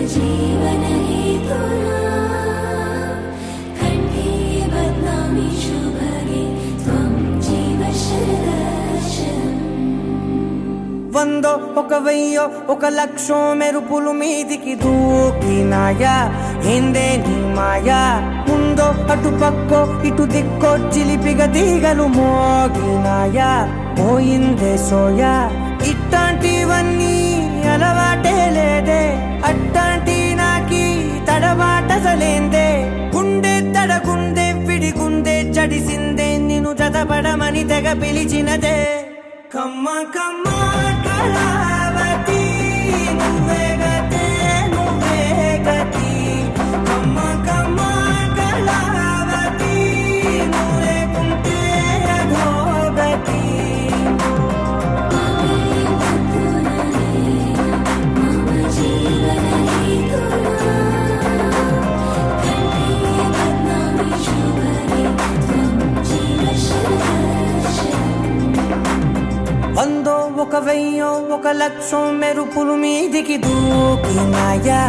जीवन हेतुना कंठे बध्नामि शुभगे त्वं जीव शरदर्शनम् వందో ఒక వెయ్యో ఒక లక్షో మెరుపులు మీదికి దూకినాయా ఏందే నీ మాయా ముందో అటు పక్కో ఇటు దిక్కో చిలిపిగా తీగలు మోగినాయా పోయిందే సోయా ఇట్లాంటివన్నీ అలవాటే లేదే అట్లాంటి నాకి తడబాటసలేందే గుండె తడగుండే విడిగుండే చడిసిందే నిన్ను జతపడమని తెగ పిలిచినదే కమ్మ కమ్మ కళావతి నువ్వే గతే నువ్వే గతి కమ్మ కమ్మ కళావతి నువ్వే కుంటే అధోగతి मम जीवन हेतुना कंठे बध्नामि शुभगे त्वं जीव शरदर्शनम् వందో ఒక వెయ్యో ఒక లక్షో మెరుపులు మీదికి దూకినాయా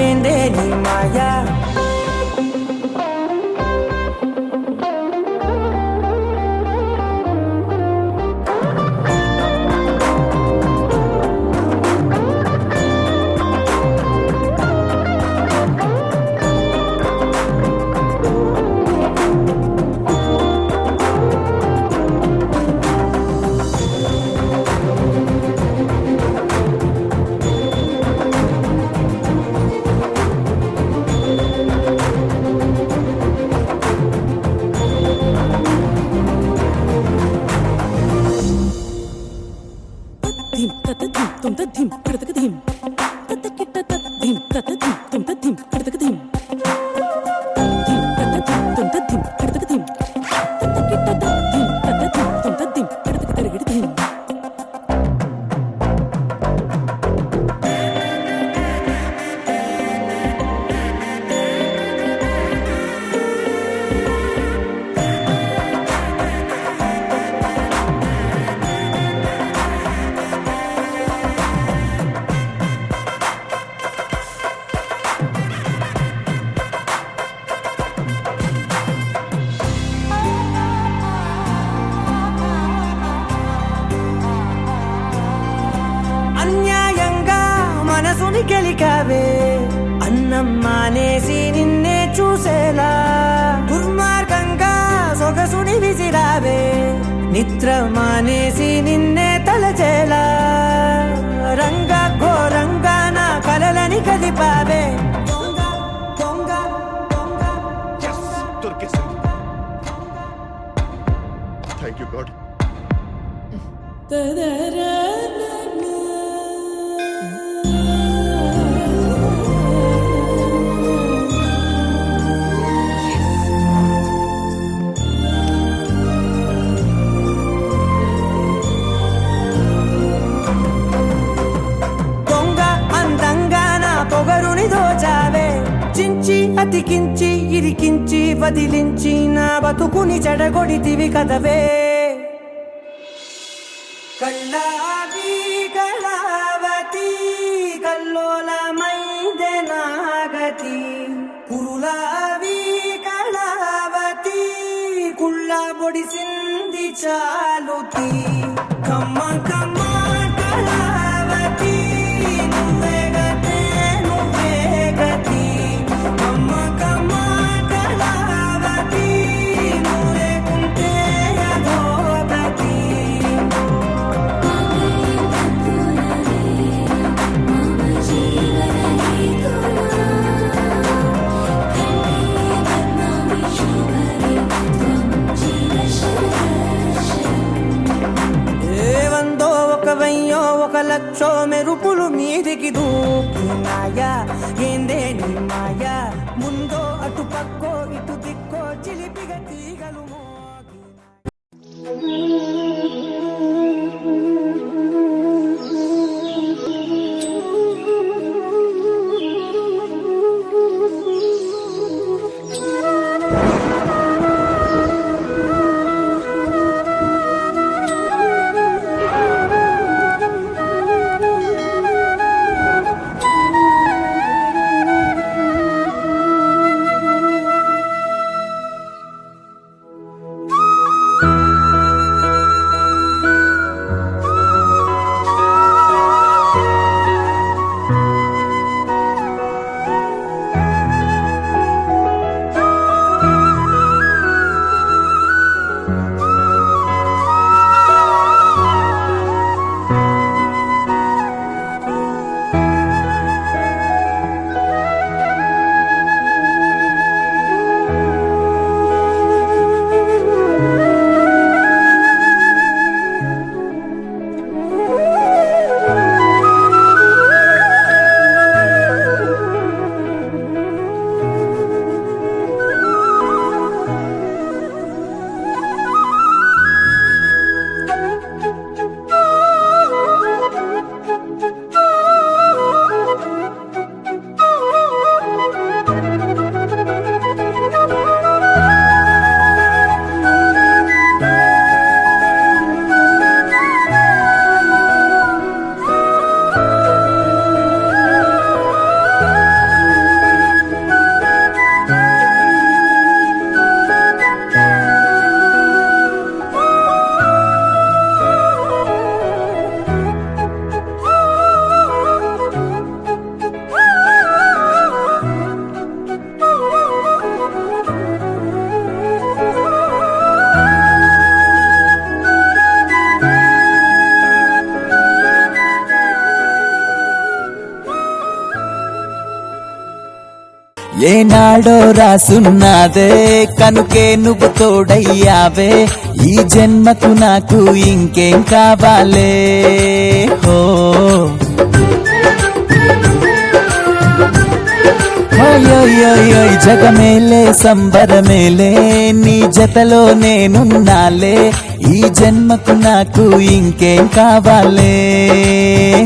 ఏందే నీ మాయా అన్యాయంగా మనసుని గెలికావే అన్నం మానేసి నిన్నే చూసేలా దుర్మార్గంగా సొగసుని విసిరావే నిద్ర మానేసి నిన్నే తలచేలా రంగా ఘోరంగా నా కలలని కదిపావే దొంగ దొంగ దొంగ దొరికేసింది. Thank you God. దొంగ అందంగా నా పొగరుని దోచావే చించి అతికించి ఇరికించి వదిలించి నా బతుకుని చెడగొడితివి కదవే కళ్ళావి కళావతి కల్లోలమైందే నాగతి కురులావి కళావతి కుళ్ళ బొడిసింది చాలుతి కమ్మ కమ్మ కళావతి నువ్వే గతే నువ్వే గతి కమ్మ కమ్మ కళావతి నువ్వే కుంటే అధోగతి मम जीवन हेतुना कंठे बध्नामि शुभगे त्वं जीव शरदर्शनम् వందో ఒక వెయ్యో ఒక లక్షో మెరుపులు మీదికి దూకినాయా ఏందే నీ మాయా ముందో అటు పక్కో ఇటు దిక్కో చిలిపిగా తీగలు ఏనాడో రాసున్నదే కనుకే నువ్వు తోడయ్యావే ఈ జన్మకు నాకు ఇంకేం కావాలే హో ఓయ్ జగమేలే సంబరమేలే నీ జతలో నేనున్నాలే ఈ జన్మకు నాకు ఇంకేం కావాలే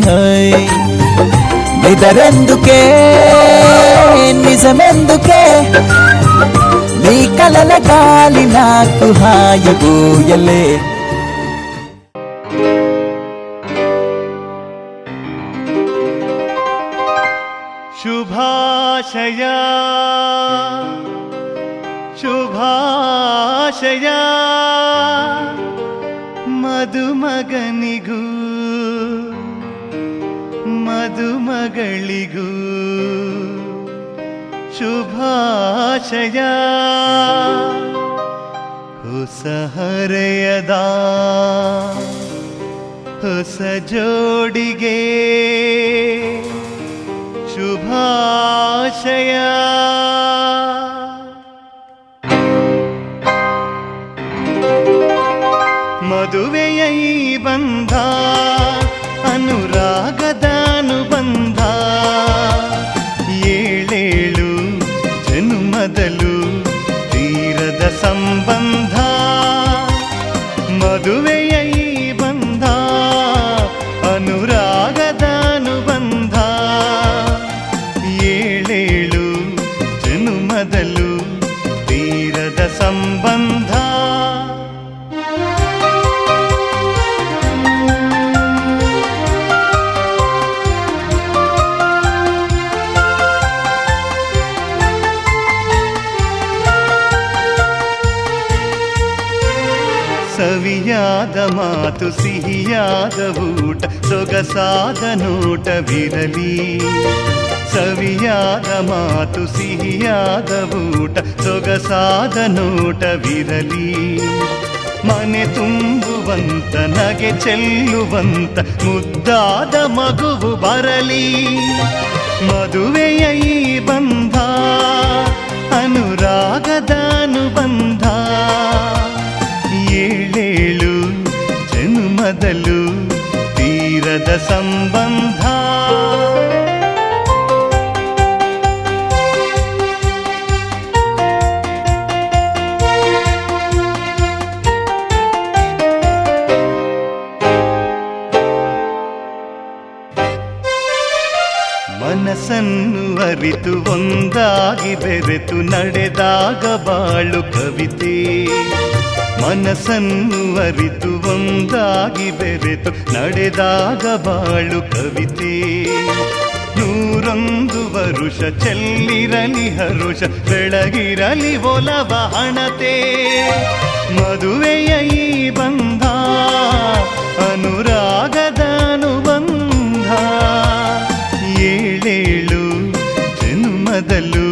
హోయ్ నిదరెందుకే నిజమెందుకే నీ కలల గాలి నాకు హాయి బూయలే ಶುಭಾಶಯ ಶುಭಾಶಯ ಮದುಮಗನಿಗೂ ಮದುಮಗಳಿಗೂ ಶುಭಾಶಯ ಹೊಸ ಹರೆಯದ ಹೊಸ ಜೋಡಿಗೆ ಶುಭಾಶಯ ಮದುವೆಯ ಈ ಬಂಧ ಅನುರಾಗದ ಅನುಬಂಧ ಏಳೇಳು ಜನುಮದಲು ತೀರದ ಸಂಬಂಧ ಮದುವೆಯ ಈ ಬಂಧ ಅನುರಾಗದ ಅನುಬಂಧ ಏಳೇಳು ಜನುಮದಲು ತೀರದ ಸಂಬಂಧ ಸವಿಯಾದ ಮಾತು ಸಿಹಿಯಾದ ಊಟ ಸೊಗಸಾದ ನೋಟವಿರಲಿ ಸವಿಯಾದ ಮಾತು ಸಿಹಿಯಾದ ಊಟ ಸೊಗಸಾದ ನೋಟವಿರಲಿ ಮನೆ ತುಂಬುವಂತ ನಗೆ ಚೆಲ್ಲುವಂತ ಮುದ್ದಾದ ಮಗುವು ಬರಲಿ ಮದುವೆಯ ಈ ಬಂಧ ಅನುರಾಗದ ಅನುಬಂಧ ಏಳೇಳು ಜನುಮದಲು ತೀರದ ಸಂಬಂಧ ಮನಸ್ಸನ್ನು ಅರಿತು ಒಂದಾಗಿ ಬೆರೆತು ನಡೆದಾಗ ಬಾಳು ಕವಿತೆ ಮನಸ್ಸನ್ನು ಅರಿತು ಒಂದಾಗಿ ಬೆರೆತು ನಡೆದಾಗ ಬಾಳು ಕವಿತೆ ನೂರೊಂದು ವರುಷ ಚೆಲ್ಲಿರಲಿ ಹರುಷ ಬೆಳಗಿರಲಿ ಒಲವ ಹಣತೆ ಮದುವೆಯ ಈ ಬಂಧ ಅನುರಾಗದ ಅನುಬಂಧ ಏಳೇಳು ಜನುಮದಲು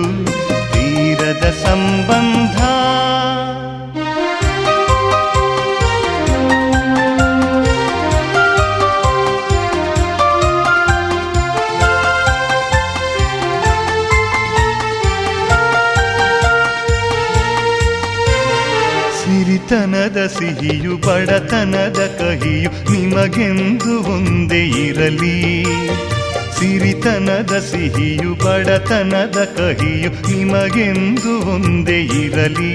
ತೀರದ ಸಂಬಂಧ ಸಿರಿತನದ ಸಿಹಿಯು ಬಡತನದ ಕಹಿಯು ನಿಮಗೆಂದು ಒಂದೇ ಇರಲಿ ಸಿರಿತನದ ಸಿಹಿಯು ಬಡತನದ ಕಹಿಯು ನಿಮಗೆಂದು ಒಂದೇ ಇರಲಿ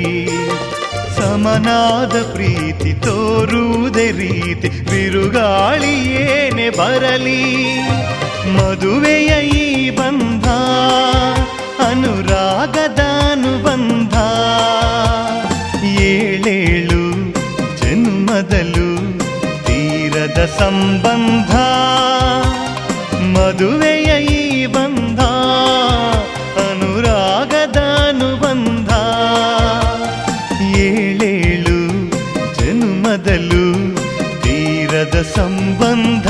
ಸಮನಾದ ಪ್ರೀತಿ ತೋರುವುದೇ ರೀತಿ ಬಿರುಗಾಳಿ ಏನೇ ಬರಲಿ ಮದುವೆಯ ಈ ಬಂಧ ಅನುರಾಗದ ಅನುಬಂಧ ಏಳೇಳು ಜನ್ಮದಲು ತೀರದ ಸಂಬಂಧ ಮದುವೆಯ ಈ ಬಂಧ ಅನುರಾಗದ ಅನುಬಂಧ ಏಳೇಳು ಜನ್ಮದಲು ತೀರದ ಸಂಬಂಧ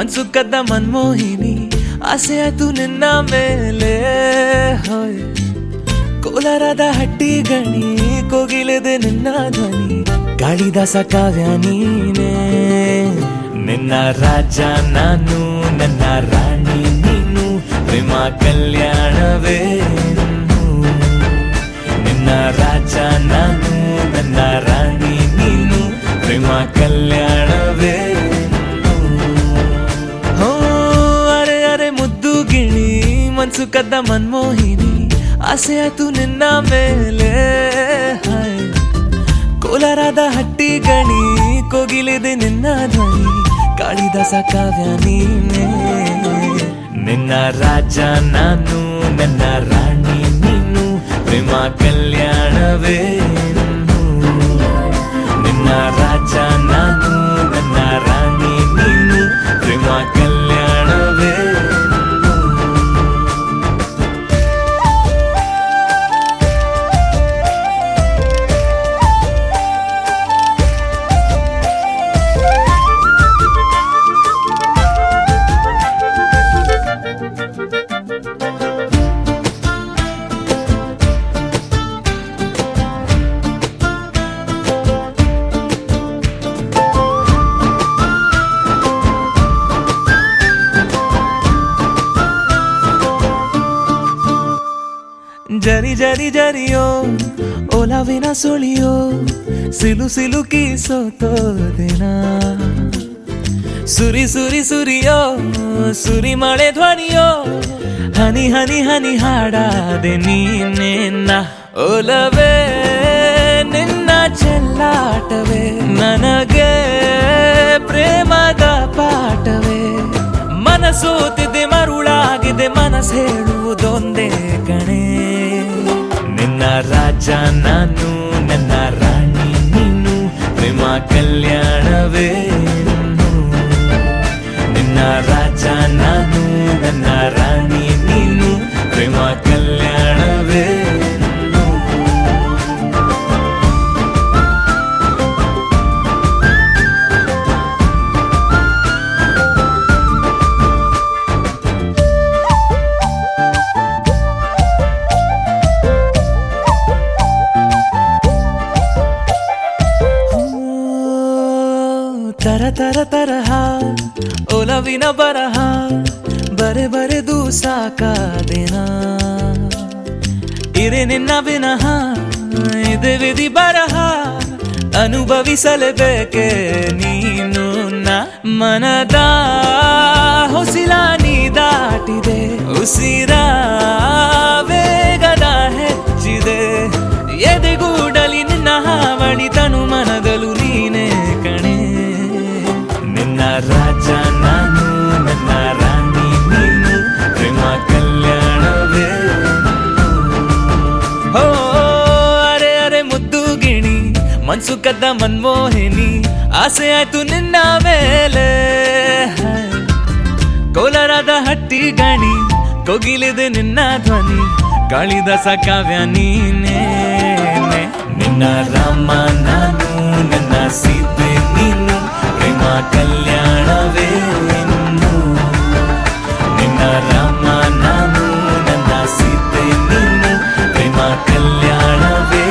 ಮನ್ಸು ಕದ್ದ ಮನ್ಮೋಹಿನಿ ಆಸೆ ಆಯ್ತು ನಿನ್ನ ಮೇಲೆ ಹೋಯ್ ಕೋಲಾರದ ಹಟ್ಟಿ ಗಣಿ ಕೋಗಿಲೆದೆ ನಿನ್ನ ಧ್ವನಿ ಕಾಳಿದಾಸ ಕಾವ್ಯ ನೀನೇ ನಿನ್ನ ರಾಜ ನಾನು ನನ್ನ ರಾಣಿ ನೀನು ಪ್ರೇಮ ಕಲ್ಯಾಣವೇ ನಿನ್ನ ರಾಜ ನಾನು ನನ್ನ ರಾಣಿ ನೀನು ಪ್ರೇಮ ಕಲ್ಯಾಣವೇ ಹೋ ಅರೆ ಅರೆ ಮುದ್ದು ಗಿಣಿ ಮನ್ಸು ಕದ್ದ ಮನ್ಮೋಹಿನಿ ಆಸೆ ಆಯ್ತು ನಿನ್ನ ಮೇಲೆ ಕೋಲಾರದ ಹಟ್ಟಿ ಗಣಿ ಕೋಗಿಲಿದೆ ನಿನ್ನ ಧ್ವನಿ ಕಾಳಿದಾಸ ಕಾವ್ಯ ನೀನೇ ನಿನ್ನ ರಾಜ ನಾನು ನನ್ನ ರಾಣಿ ನೀನು ಪ್ರೇಮ ಕಲ್ಯಾಣವೇ ನಿನ್ನ ರಾಜ ನಾನು ನನ್ನ ರಾಣಿ ನೀನು ಪ್ರೇಮ ಕಲ್ಯಾಣವೇ ಜರಿ ಜರಿ ಜರಿಯೋ ಓಲಾವಿನ ಸುಳಿಯೋ ಸಿಲು ಸಿಲುಕಿ ಸೋತೋದಿನ ಸುರಿ ಸುರಿ ಸುರಿಯೋ ಸುರಿ ಮಳೆ ಧ್ವನಿಯೋ ಹನಿ ಹನಿ ಹನಿ ಹಾಡಾದೆ ನೀನೇನ ಓಲವೇ ನಿನ್ನ ಚೆಲ್ಲಾಟವೇ ನನಗೆ ಪ್ರೇಮದ ಪಾಠವೇ ಮನಸೋತಿದೆ ಮರುಳಾಗಿದೆ ಮನಸ್ಸು ಹೇಳುವುದೊಂದೇ ಕಣೆ ನಿನ್ನ ರಾಜ ನಾನು ನನ್ನ ರಾಣಿ ನೀನು ಪ್ರೇಮ ಕಲ್ಯಾಣವೇ ನಿನ್ನ ರಾಜ ನಾನು ನನ್ನ ರಾಣಿ ನೀನು ಪ್ರೇಮ ಕಲ್ಯಾಣವೇ ತರ ತರ ತರಹ ಒಲವಿನ ಬರಹ ಬರೆ ಬರೆದು ಸಾಕಾದೇನ ಇರೆ ನಿನ್ನ ವಿನಃ ಇದೆ ವಿಧಿ ಬರಹ ಅನುಭವಿಸಲೇಬೇಕೆ ನೀನು ಮನದ ಹೊಸಿಲ ನೀ ದಾಟಿದೆ ಉಸಿರ ವೇಗದ ಹೆಚ್ಚಿದೆ ಎದೆಗೂಡಲಿ ನಿನ್ನ ಹಾವಳಿ ತನು ಮನದಲು ನೀನೇ ಕಣೆ ನಿನ್ನ ರಾಜ ನಾನು ನನ್ನ ರಾಣಿ ನೀನು ಪ್ರೇಮ ಕಲ್ಯಾಣವೇ ಹೋ ಅರೆ ಅರೆ ಮುದ್ದು ಗಿಣಿ ಮನ್ಸು ಕದ್ದ ಮನ್ಮೋಹಿನಿ ಆಸೆ ಆಯ್ತು ನಿನ್ನ ಮೇಲೆ ಕೋಲಾರದ ಹಟ್ಟಿ ಗಣಿ ಕೋಗಿಲಿದೆ ನಿನ್ನ ಧ್ವನಿ ಕಾಳಿದಾಸ ಕಾವ್ಯ ನೀನೇ ನಿನ್ನ ರಾಮ ನಾನು ನನ್ನ ಸೀತೆ ನೀನು ಪ್ರೇಮ ಕಲ್ಯಾಣವೇ ನಿನ್ನ ರಾಮ ನಾನು ನನ್ನ ಸೀತೆ ನೀನು ಪ್ರೇಮ ಕಲ್ಯಾಣವೇ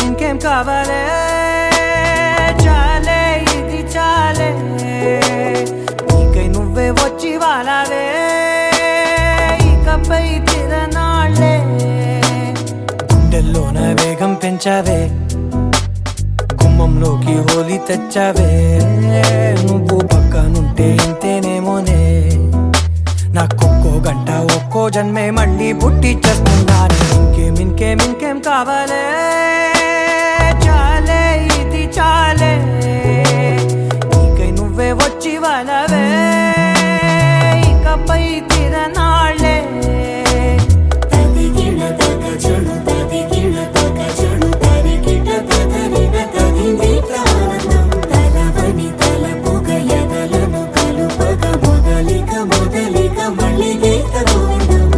ఇంకేం కావాలే చాలే ఇది చాలే నీకై నువ్వే వచ్చి వాలావే ఇకపై తిరనాళ్ళే గుండెల్లోన వేగం పెంచావే గుమ్మంలోకి హోలీ తెచ్చావే నువ్వు పక్కనుంటే ఇంతేనేమోనే నా జన్మే మళ్ళీ పుట్టి చేస్తున్నాను. ఇంకేం కావాలే, చాలే ఇది చాలే, నీకై నువ్వే వచ్చి వాళ్ళవే, ఇకపై తిరనాళ్ళే. తదిగిన తగజును తదిగిన తగజును తరికిట తదరిన తదిందిట ఆనందం తలవని తలపుగ ఎదలను కలుపగ మొదలిక మళ్ళీ గీత గోవిందం.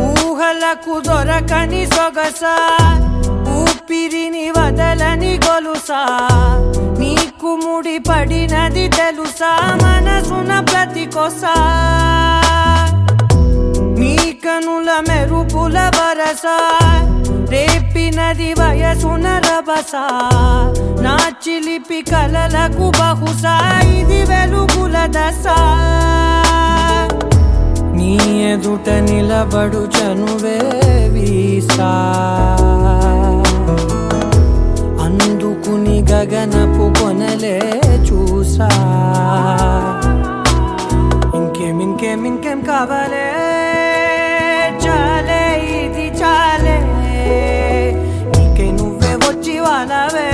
ఊహలకు దొరకని సొగస, ఊపిరిని వదలని గొలుసా, నీకు ముడి పడినది తెలుసా మనసున ప్రతి కొసా. నీ కనుల మెరుపుల వరస, రేపినది వయసున రభస, నా చిలిపి కలలకు బహుశా ఇది వెలుగుల దశ. నీ ఎదుట నిలబడు చనువే వీసా, అందుకుని గగనపు కొనలే చూసా. ఇంకేం కావాలే, చాలే ఇది చాలే, నీకై నువ్వే వచ్చి వాళ్ళవే,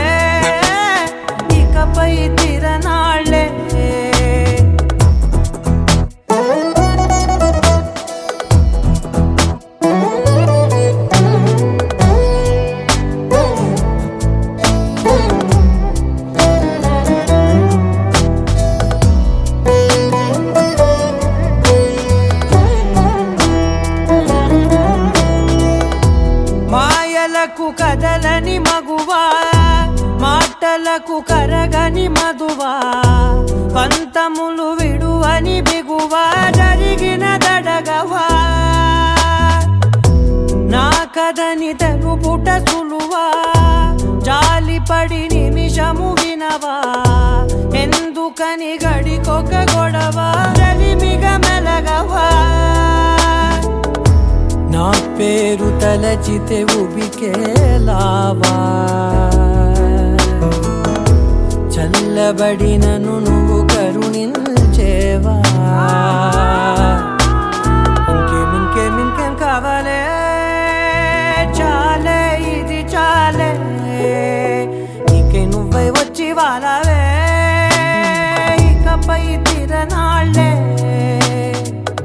ఇకపై తిరనాళ్ళే. మాయలకు కదలని మగువా, మాటలకు కరగని మధువా, పంతములు విడువని బిగువా, జరిగిన దడగవా, నా కథని తెలుపుట సులువా, జాలిపడి నిమిషము వినవా, ఎందుకని గడికొక గొడవ, రలిమిగ మెలగవా. నా పేరు తలచితే ఉబికేలావా, చల్లబడినను నువ్వు కరుణించేవా. ఇంకేం కావాలే, చాలే ఇది చాలే, నీకై నువ్వై వచ్చి వాళ్ళవే, ఇకపై తిరనాళ్ళే.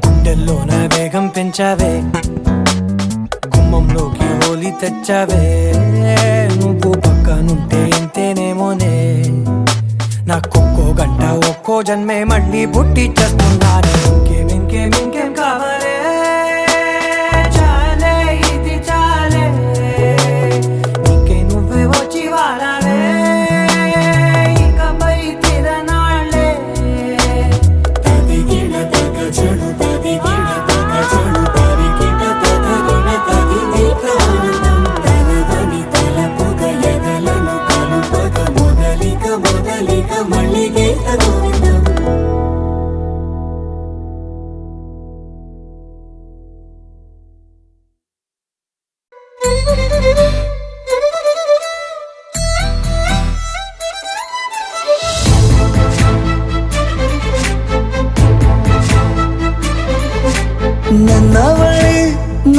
గుండెల్లోన వేగం పెంచావే, గుమ్మంలోకి హోలీ తెచ్చావే, నువ్వు పక్కనుంటే ఎంతేనేమోనే, నాకొక్కో గంట ఒక్కో జన్మే మళ్ళీ పుట్టి చేస్తున్నాను. ఇంకేం కావాలే, చాలే ఇది చాలే, నీకై నువ్వే వచ్చి వాళ్ళవే, ఇకపై తిరనాళ్ళే. తదిగిన తగజును తదిగిన తగజును తరికిట తదరిన తదిందిట ఆనందం తలవని తలపుగ ఎదలను కలుపగ మొదలిక మళ్ళీ గీత గోవిందం.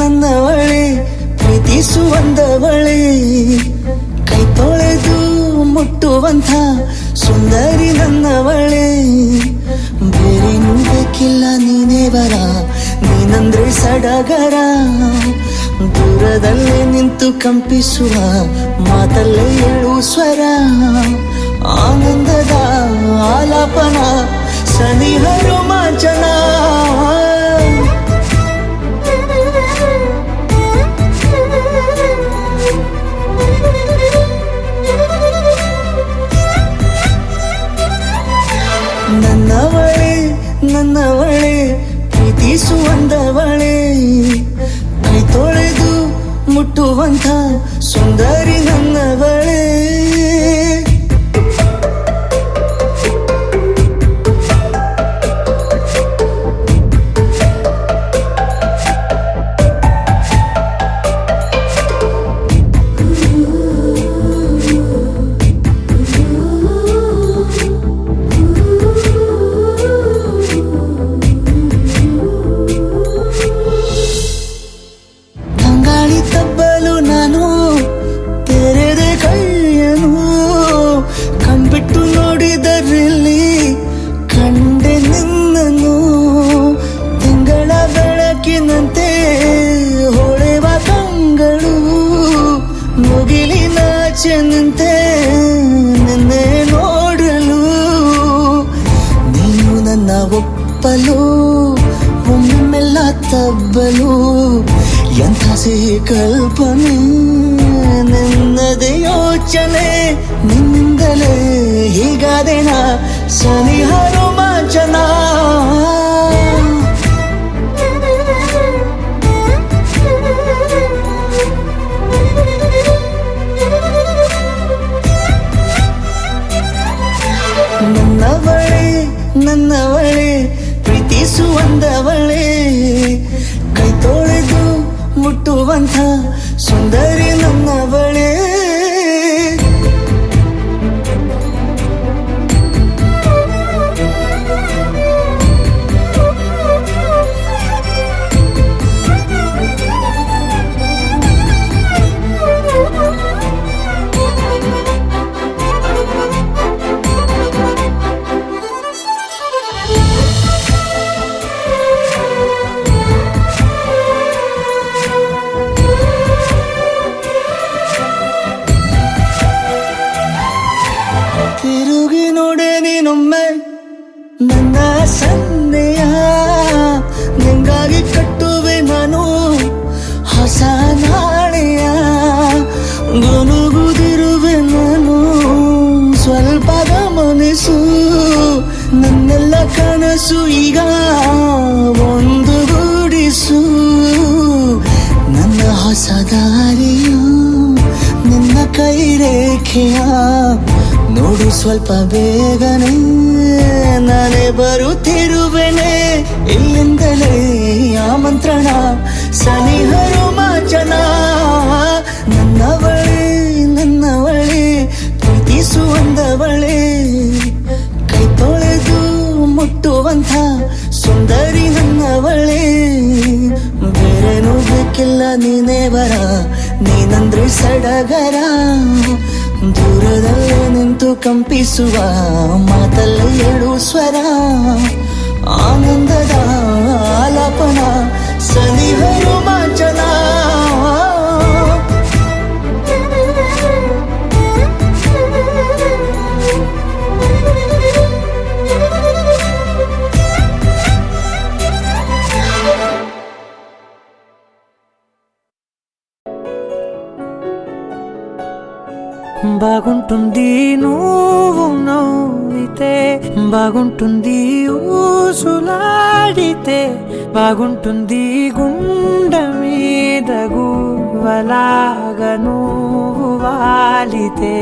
ನನ್ನವಳೆ ಪ್ರೀತಿಸುವಂದವಳೆ, ಕೈ ತೊಳೆದು ಮುಟ್ಟುವಂಥ ಸುಂದರಿ ನನ್ನವಳೆ. ಬೇರೇನೂ ಬೇಕಿಲ್ಲ ನೀನೇ ವರ, ನೀನಂದ್ರೆ ಸಡಗರ, ದೂರದಲ್ಲೇ ನಿಂತು ಕಂಪಿಸುವ ಮಾತಲ್ಲೇ ಏಳು ಸ್ವರ, ಆನಂದದ ಆಲಾಪನ ಸನಿಹ ರೋಮಾಂಚನ. ನನ್ನವಳೆ ಪ್ರೀತಿಸುವಂದವಳೆ, ಕೈ ತೊಳೆದು ಮುಟ್ಟುವಂಥ ಸುಂದರಿ ನನ್ನವಳೆ. ಆಚೆ ನಿಂತೆ ನಿನ್ನೆ ನೋಡಲು ನೀನು ನನ್ನ ಒಪ್ಪಲು ಒಮ್ಮೆಲ್ಲ ತಬ್ಬಲು ಎಂಥ ಸಿಹಿ ಕಲ್ಪನೆ ನಿನ್ನದೇ ಯೋಚನೆ ನಿನ್ನಿಂದಲೇ ಹೀಗಾದೇನ ಸನಿಹ ರೋಮಾಂಚನ ನನ್ನವಳೆ ಪ್ರೀತಿಸುವಂದವಳೆ ಕೈ ತೊಳೆದು ಮುಟ್ಟುವಂಥ ಸುಂದರಿ ನನ್ನವಳೆ ತಿರುಗಿ ನೋಡೆ ನೀನೊಮ್ಮೆ ನನ್ನ ಸನ್ನೆಯ ನಿಂಗಾಗಿ ಕಟ್ಟುವೆ ನಾನು ಹೊಸ ನಾಳೆಯ ಗುನುಗುದಿರುವೆ ನಾನು ಸ್ವಲ್ಪ ಗಮನಿಸು ನನ್ನೆಲ್ಲ ಕನಸು ಈಗ ಒಂದು ಗೂಡಿಸು ನನ್ನ ಹೊಸ ದಾರಿಯು ನಿನ್ನ ಕೈ ರೇಖೆಯ ನೋಡು ಸ್ವಲ್ಪ ಬೇಗನೆ ನಾನೇ ಬರುತ್ತಿರುವೆನೆ ಇಲ್ಲಿಂದಲೇ ಆಮಂತ್ರಣ ಸನಿಹ ರೋಮಾಂಚನ ನನ್ನವಳೆ ಪ್ರೀತಿಸುವಂದವಳೆ ಕೈ ತೊಳೆದು ಮುಟ್ಟುವಂಥ ಸುಂದರಿ ನನ್ನವಳೆ ಬೇರೇನೂ ಬೇಕಿಲ್ಲ ನೀನೇ ವರ ನೀನಂದ್ರೆ ಸಡಗರ ದೂರದಲ್ಲೇ ನಿಂತು ಕಂಪಿಸುವ ಮಾತಲ್ಲಿ ಏಳು ಸ್ವರ ಆನಂದದ ಆಲಾಪನ ಸನಿಹ ರೋಮಾಂಚನ బాగుంటుంది నువ్వు నవ్వితే బాగుంటుంది ఊసులాడితే బాగుంటుంది గుండె మీద గువ్వలాగా నువ్వు వాలితే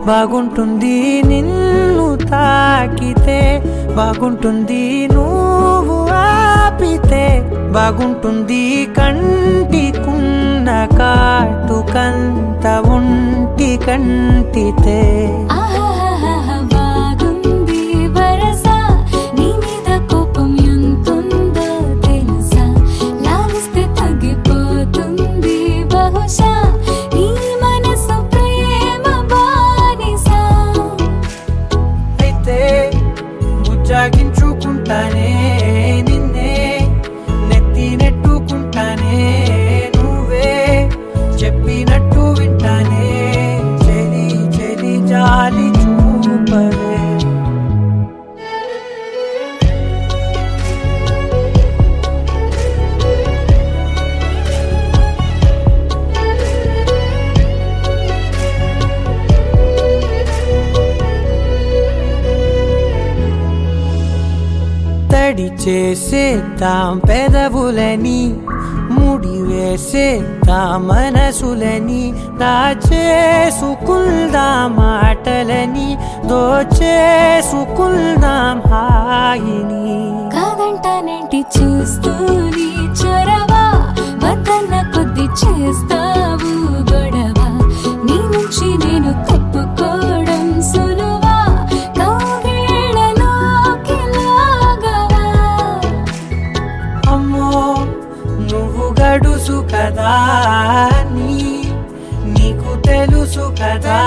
బాగుంటుంది నిన్ను తాకితే బాగుంటుంది నువ్వు ఆపితే బాగుంటుంది కంటికున్న కాటుకంత ఒంటి కంటితే బాగుంది వరస నీ మీద కోపం ఎంతుందో తెలుసా లాగిస్తే తగ్గిపోతుంది బహుశా నీ మనసు ప్రేమ బానిస అయితే ముజ్జాగించుకుంటానే నిన్నే నెత్తి నెట్టుకుంటానే నువ్వే చెప్పినట్టు వింటానే చెలి చెలి జాలి చూపవే తడి చేసేద్దాం పెదవులని ముడి వేసేద్దాం మనసులని దాచేసుకుందాం మాటలని దోచేసుకుందాం హాయిని కాదంటానేంటి చూస్తూని చొరవా వద్దన్న కొద్ది చేస్తావు గొడవ నీ నుంచి నేను తప్పుకోవడం సులువా కౌగిళ్ళలోకి లాగవా అమ్మో నువ్వు గడుసు కదా నీకు తెలుసు కదా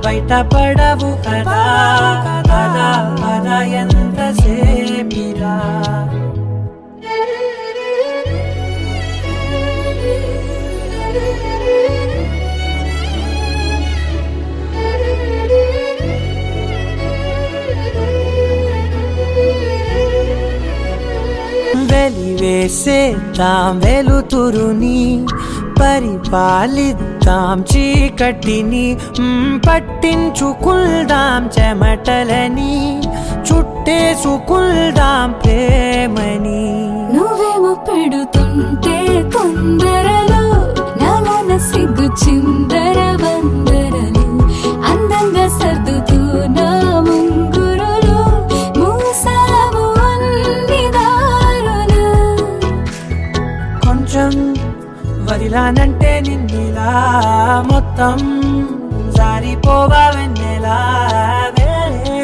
బయట పడవు కదా పద పద ఎంత సేపిరా చేసేద్దాం వెలుతురుని, పరిపాలిద్దాం చీకటిని, పట్టించుకుందాం చెమటలని, చుట్టేసుకుందాం ప్రేమని. నువ్వేమో పెడుతుంటే తొందరలో నాలోన సిగ్గు చిందర వందరలు, అందంగా సర్దుతూ నా ముంగురులు, మూసావు అన్ని దారులు. కొంచెం వదిలానంటే నిన్నిలా మొత్తం జారిపోవా వెన్నెలా, వేరే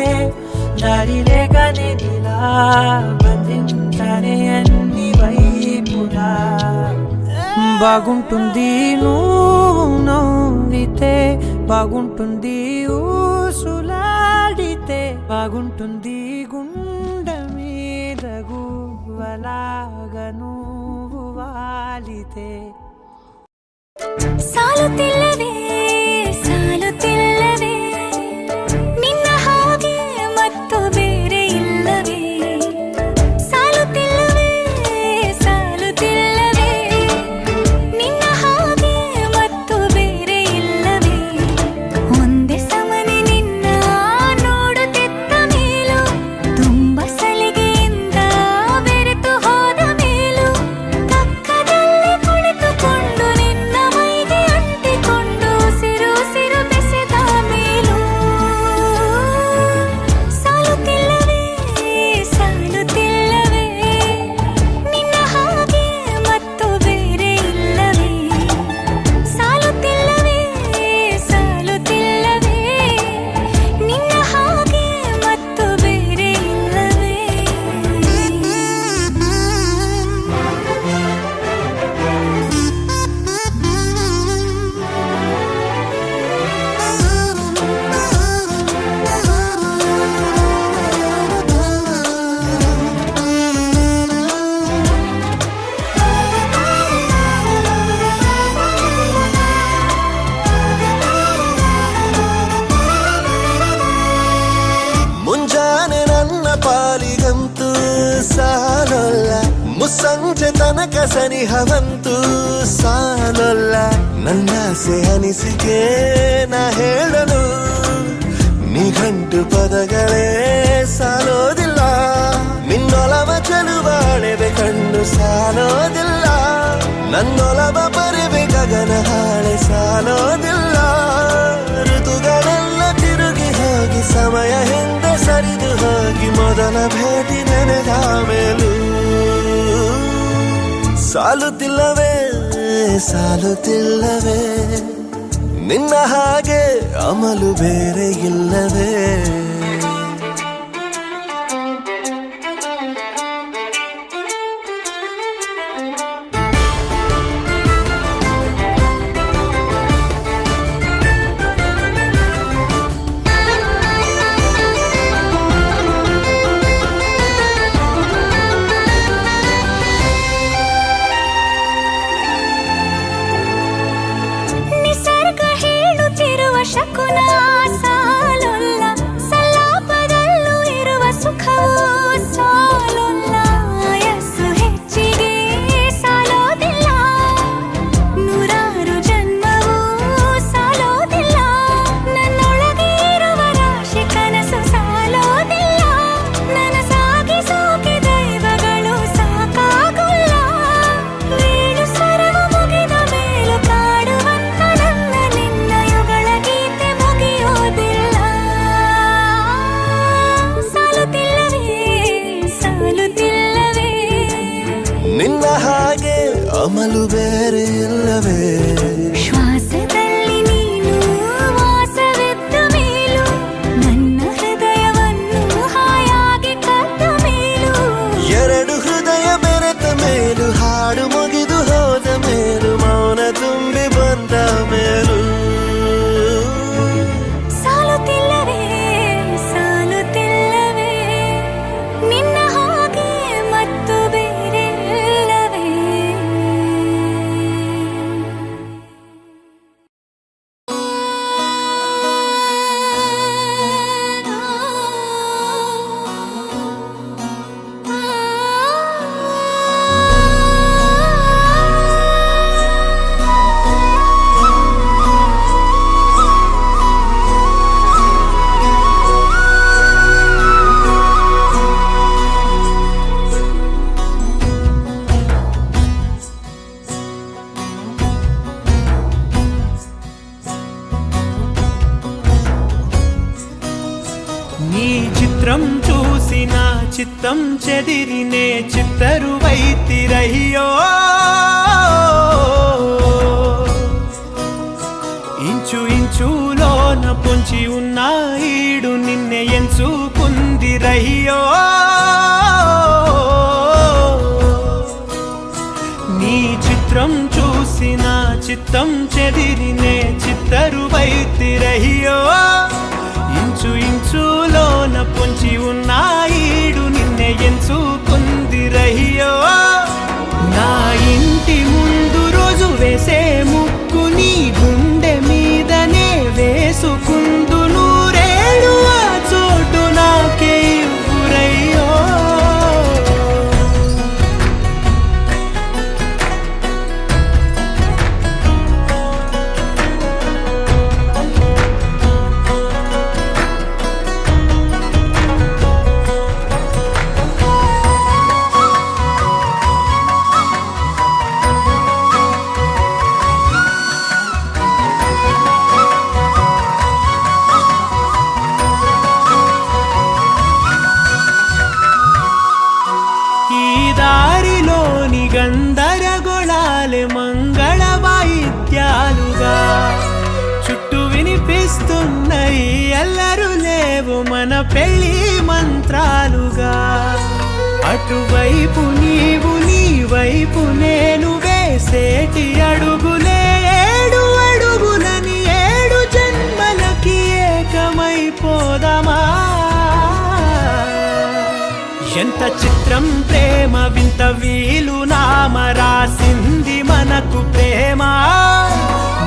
దారి లేక నేనిలా బంధించనే అన్ని వైపులా. బాగుంటుంది నువ్వు నవ్వితే, బాగుంటుంది ఊసులాడితే, బాగుంటుంది గుండె మీద గువ్వలాగా నువ్వు వాలితే. ಸಾಲು ತಿಲ್ಲವೇ ಸಾಲು ತಿಲ್ಲವೇ, ನಿನ್ನ ಹಾಗೆ ಮತ್ತು ಬೇರೆ ಇಲ್ಲವೇ. ಸಾಲು ತಿಲ್ಲವೇ ಸಾಲು ತಿಲ್ಲವೇ, ನಿನ್ನ ಹಾಗೆ ಮತ್ತು ಬೇರೆ ಇಲ್ಲವೇ. ಒಂದೇ ಸಮನೆ ನಿನ್ನ ನೋಡುತ್ತಿದ್ದ ಮೇಲೂ, ತುಂಬ ಸಲಿಗೆಯಿಂದ ಬೆರೆತು ಹೋದ ಮೇಲೂ, ಪಕ್ಕದಲ್ಲಿ ಕುಳಿತುಕೊಂಡು ನಿನ್ನ ಮೈಗೆ ಅಂಟಿಕೊಂಡು ಸಿರು ಸಿರು ಬೆಸೆದ ಮೇಲೂ. ಸಾಲುತ್ತಿಲ್ಲವೇ ಸಾಲುತ್ತಿಲ್ಲವೇ, ನಿನ್ನ ಹಾಗೆ ಮತ್ತು ಬೇರೆ ಇಲ್ಲವೇ. ಸಾಲುತ್ತಿಲ್ಲವೇ ಸಾಲುತ್ತಿಲ್ಲವೇ, ನಿನ್ನ ಹಾಗೆ ಮತ್ತು ಬೇರೆ ಇಲ್ಲವೇ. ಮುಂಜಾನೆ ನನ್ನ ಪಾಲಿಗಂತೂ ಸಾಲೊಲ್ಲ, ಮುಸ್ಸಂಜೆ ತನಕ ಸನಿಹವಂತೂ ಸಾಲೊಲ್ಲ. ನನ್ನಾಸೆ ಅನಿಸಿಕೆ ನಾ ಹೇಳಲು ನಿಘಂಟು ಪದಗಳೇ ಸಾಲೋದಿಲ್ಲ. ನಿನ್ನೊಲವ ಚೆಲುವಾಳೆವೆ ಕಣ್ಣು ಸಾಲೋದಿಲ್ಲ, ನನ್ನೊಲವ ಪರಿವೆ ಗಗನ ಹಾಳೆ ಸಾಲೋದಿಲ್ಲ. ಋತುಗಳೆಲ್ಲ ತಿರುಗಿ ಹೋಗಿ ಸಮಯ ಹಿಂದೆ ಸರಿದು ಹೋಗಿ, ಮೊದಲ ಭೇಟಿ ನೆನೆದ ಮೇಲೂ ಸಾಲುತ್ತಿಲ್ಲವೇ ಸಾಲುತ್ತಿಲ್ಲವೇ, ನಿನ್ನ ಹಾಗೆ ಅಮಲು ಬೇರೆ ಇಲ್ಲವೇ. ನಿಸರ್ಗ ಹೇಳುತ್ತಿರುವ ಶಕುನ ಸಾಲೊಲ್ಲ, చిత్రం చూసిన చిత్తం చెదిరినే చిత్తరువైతిరయ్యో ఇంచు ఇంచులోన పొంచి ఉన్న ఈడు నిన్నే ఎంచుకుందిరయ్యో నీ చిత్రం చూసిన చిత్తం చెదిరినే చిత్తరువైతిరయ్యో ఇంచు ఇంచులోన పొంచి ఉన్న ఈడు నిన్నే ఎంచుకుందిరయ్యో నా ఇంటి ముందు రోజు వేసే ముక్కు నీ గుండె మీదనే వేసుకుందు నూరేడు ఆ చోటు నాకే ఇవ్వురయ్యో దారిలోని గందరగోళాలే మంగళ వాయిద్యాలుగా చుట్టూ వినిపిస్తున్నాయి అల్లరు లేవు మన పెళ్లి మంత్రాలుగా అటువైపు నీవు నీ వైపు నేను వేసేటి అడుగులే ఏడు అడుగులని ఏడు జన్మలకి ఏకమైపోదామా ఎంత చిత్రం ప్రేమ వింత వీలు నామ రాసింది మనకు ప్రేమ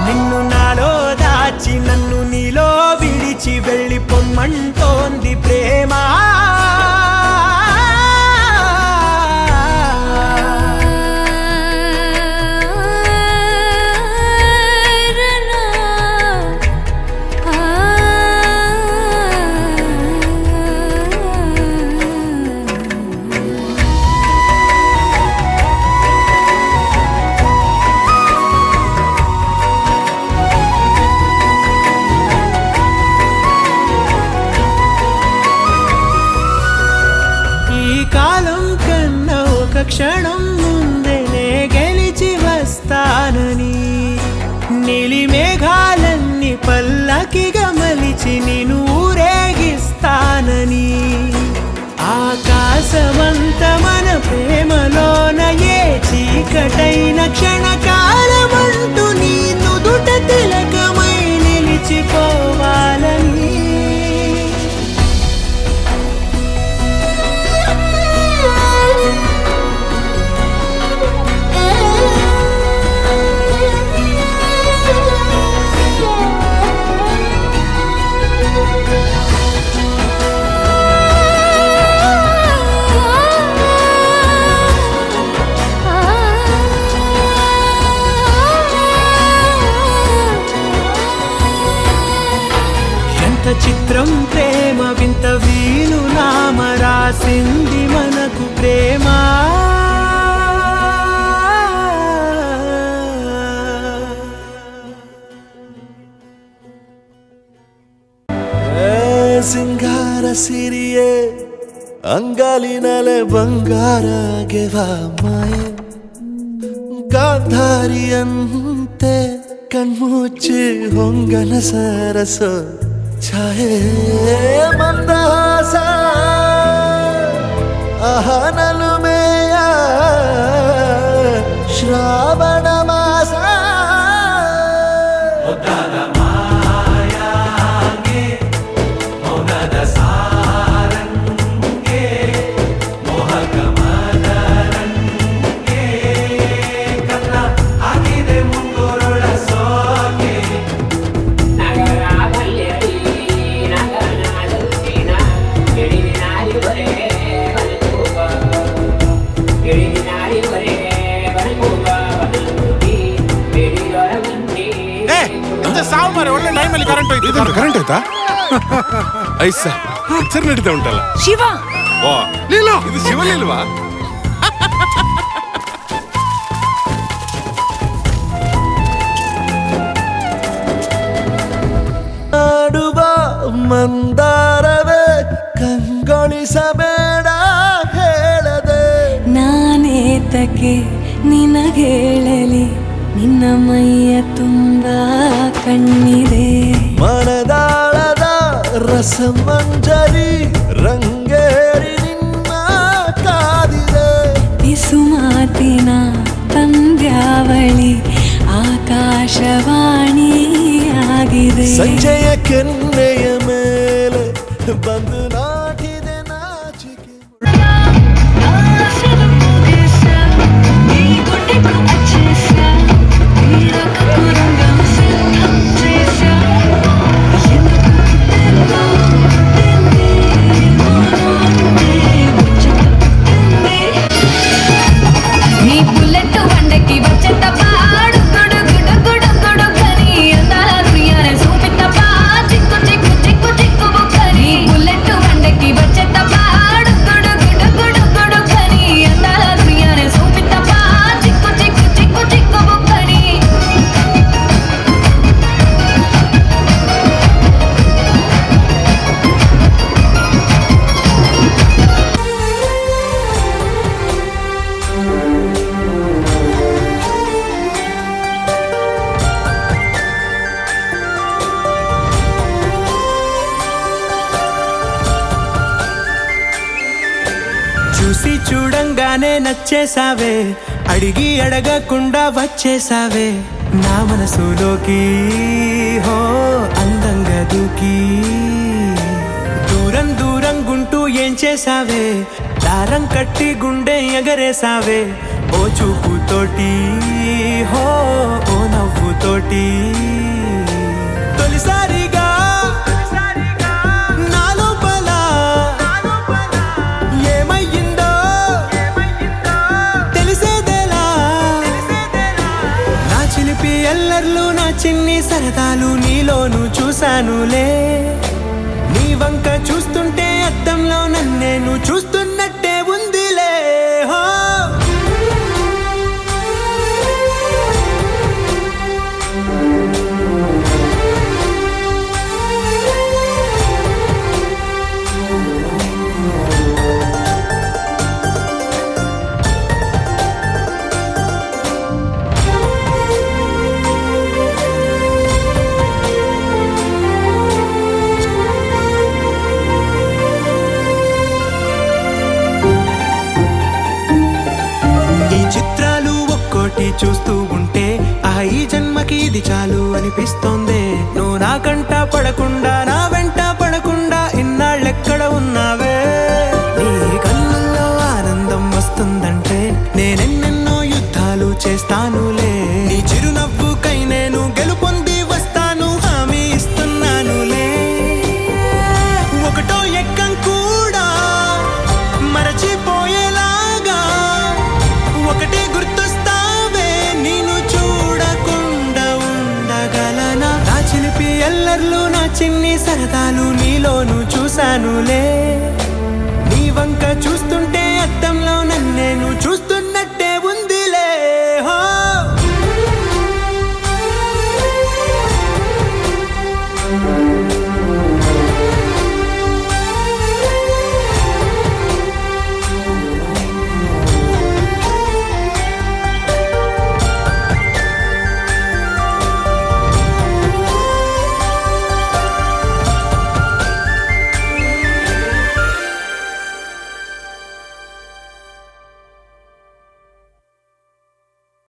నిన్ను నాలో దాచి నన్ను నీలో విడిచి వెళ్ళి పొమ్మంటోంది ప్రేమ క్షణం ముందేనే గెలిచి వస్తానని నీలి మేఘాలన్నీ పల్లకిగా మలిచి నిన్ను ఊరేగిస్తానని ఆకాశమంత మన ప్రేమలోన ఏ చీకటైన క్షణకాలమంటూ నీ నుదుట తిలకమై నిలిచిపోవాలని చిత్రం ప్రేమ వింత వీలు నామ రాసింది మనకు ప్రేమ ಸಿಂಗಾರ ಸಿರಿಯೇ ಅಂಗಾಲಿನಲೆ ಬಂಗಾರಗೆವ ಮಾಯೆ ಗಾಂಧಾರಿಯಂತೆ ಕಣ್ಮುಚ್ಚಿ ಹೊಂಗನ ಸರಸ ಛಾಯೆ ಮಂದಹಾಸ ಅಹನಲುಮೆಯ ಶ್ರಾವಣ ಮಾಸ ಕರೆಂಟ್ ಆಯ್ತಾ ಐಸ ಪಿಕ್ಚರ್ ನಡೀತಾ ಉಂಟಲ್ಲ ಶಿವ ಓ ಲೀಲಾ ಇದು ಶಿವಲಿಲ್ವಾ ಆಡುವ ಮಂದಾರವೇ ಕಂಗ ನಿನಗೇಳಲಿ ನಿನ್ನ ಮೈಯ ತುಂಬ ಕಣ್ಣಿದೆ ಮನದಾಳದ ರಸಮಂಜರಿ ರಂಗೇರಿ ನಿನ್ನ ಕಾದಿದೆ ಬಿಸು ಮಾತಿನ ಪಂದ್ಯಾವಳಿ ಆಕಾಶವಾಣಿಯಾಗಿದೆ ಸಂಜೆಯ ಕೆನ್ನೆಯ ಮೇಲೆ ಬಂದು ನಾಟಿದೆ ನಾಚಿಕೆ నీ బుల్లెట్ వండకి వచ్చే తప్ప గుడు గుడు గుడు గుడు కని అందాల దునియానే చూపి తప్ప చిక్కు చిక్కు చిక్కు చిక్కు బుక్కని బుల్లెట్ వండకి వచ్చే తప్ప గుడు గుడు గుడు గుడు కని అందాల దునియానే చూపి తప్ప చిక్కు చిక్కు చిక్కు చిక్కు బుక్కని చూసి చూడంగానే నచ్చేసావే అడిగి అడగకుండా వచ్చేసావే నా మనసులోకి హో అందంగా దూకి దూరం దూరం గుంటూ ఏం చేసావే దారం కట్టి గుండె ఎగరేసావే ఓ చూపుతోటి హో ఓ నవ్వుతోటి తొలిసారిగా నా లోపల ఏమయ్యిందో తెలిసేదేలా నా చిలిపి ఎల్లర్లు నా చిన్ని సరదాలు నీలోను చూశానులే నీ వంక చూస్తుంటే అద్దంలో నన్నేను చూస్తున్నట్టే ఉందిలే హో ఈ చిత్రాలు ఒక్కోటి చూస్తూ ఉంటే ఈ జన్మకి ఇది చాలు అనిపిస్తోంది నువ్వు నా కంట పడకుండా నా వెంట పడకుండా ఇన్నాళ్ళెక్కడ ఉన్నావే నీ కళ్ళల్లో ఆనందం వస్తుందంటే నేనెన్నెన్నో యుద్ధాలు చేస్తానులే నీ చిరునవ్వుకై నేను గెలుపొంది వస్తాను హామీ ఇస్తున్నానులే ఒకటో ఎక్కం కూడా మరచిపోయేలాగా ఒకటే గుర్తొస్తావే నేను చూడకుండా ఉండగలనా నా చిలిపి ఎల్లర్లు నా చిన్ని సరదాలు నీలోను చూశానులే నీ వంక చూస్తుంటే అద్దంలో నన్నేను చూస్తున్నట్టే ఉందిలే హో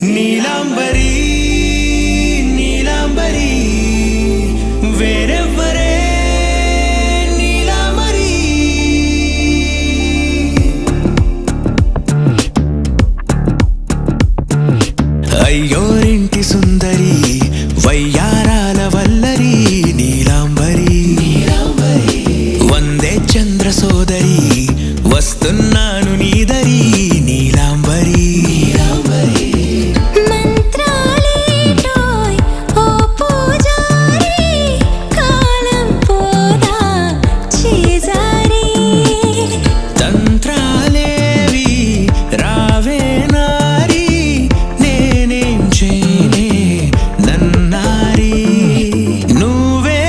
నీలాంబరి నీలాంబరి వేరెవ్వరే నీలాంబరి అయ్యోరింటి సుందరి వయ్యారాల వల్లరి నీలాంబరి వందే చంద్ర సోదరి వస్తున్నాను నీదరి నీలాంబరి మంత్రాలేటోయ్ ఓ పూజారి కాలం పోదా చేజారి తంత్రాలేవి రావే నారి నేనేం చేయనే నన్నారి నువ్వే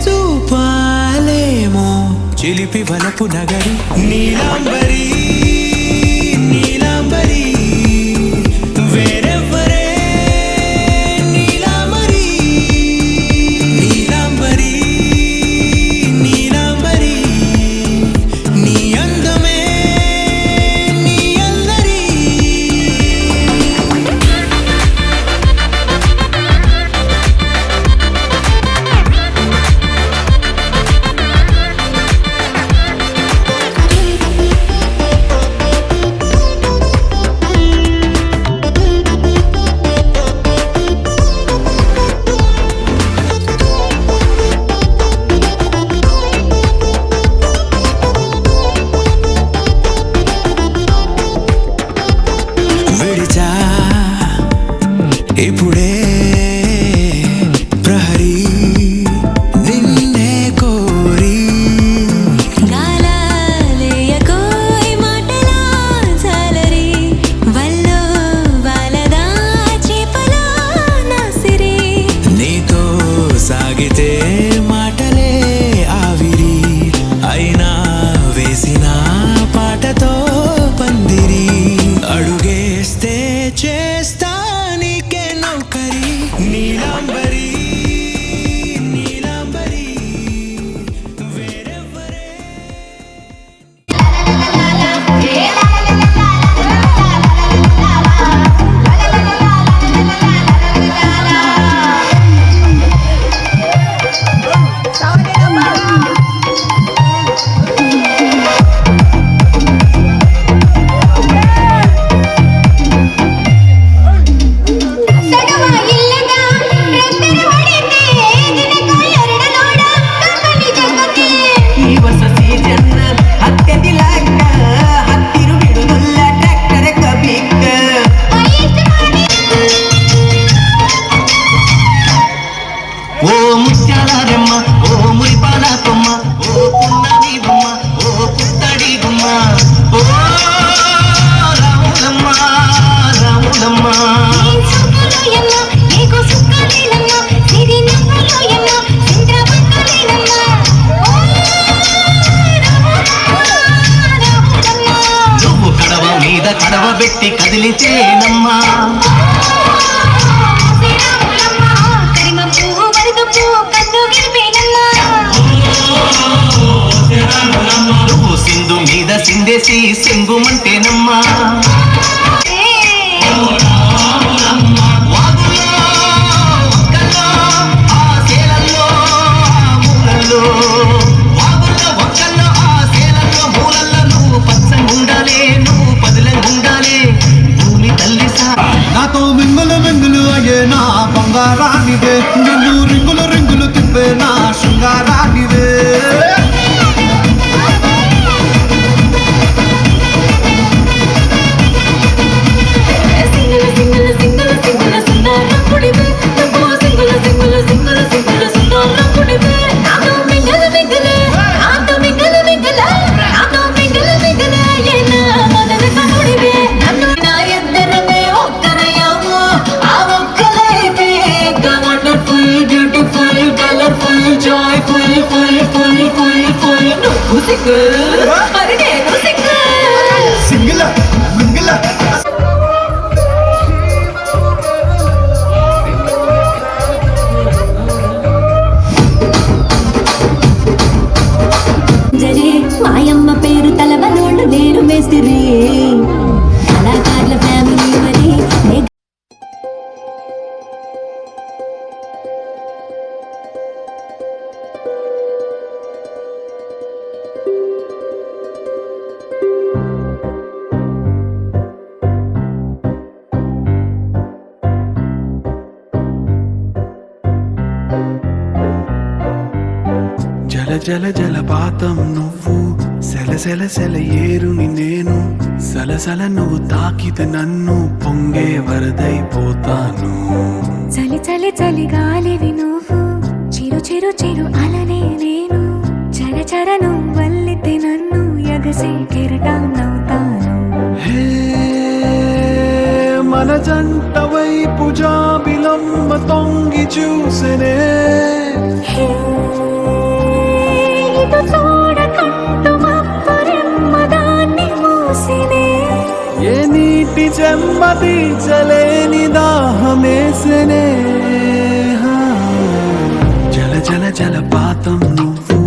చూపాలేమో చిలిపి వలపు నగరి నీలాంబరి నీలాంబరి మాయమ్మ ఓ మురిపాల కొమ్మ ఓ పున్నమి బొమ్మ ఓ పుత్తడి గుమ్మ ఓ రాములమ్మ రాములమ్మ నువ్వు కడవ మీద కడవ పెట్టి కదిలితేనమ్మా నువ్వు సింధు మీద సిందేసి సింగుమంటేనమ్మా వాగుల్లో ఒక్కల్లో ఆ సేలల్లో ఆ మూలల్లో వాగుల్లో ఒక్కల్లో ఆ సేలల్లో మూలల్లో నువ్వు పచ్చంగుండాలే నువ్వు పదిలంగుండాలే భూమి తల్లి నాతో మింగులు మింగులు అయ్యే నా బంగారానివే నిన్ను రింగులు రింగులు తిప్పే నా శృంగారానివే సింగిల్ మింగిల్ మాయమ్మ పేరు తలవనోళ్ళు నేను మేస్తిరి కళాకారుల ఫ్యామిలీ మరి జల జల జలపాతం నువ్వు సెల సెల సెల ఏరుని నేను సలసల నువ్వు తాకితే నన్ను పొంగే వరదైపోతాను చలి చలి చలి గాలివి నువ్వు చిరు చిరు చిరు అలనే నేను చర చర నువ్వల్లితే నన్ను ఎగసి కెరటాన్నవుతాను హే మన జంట వైపు జాబిలమ్మ తొంగి చూసెనే హే, ఇటు చూడకంటూ మబ్బరెమ్మదాన్ని మూసినే ఏ నీటి చెమ్మ తీర్చలేని దాహమేసెనే హా. జల జల జలపాతం నువ్వు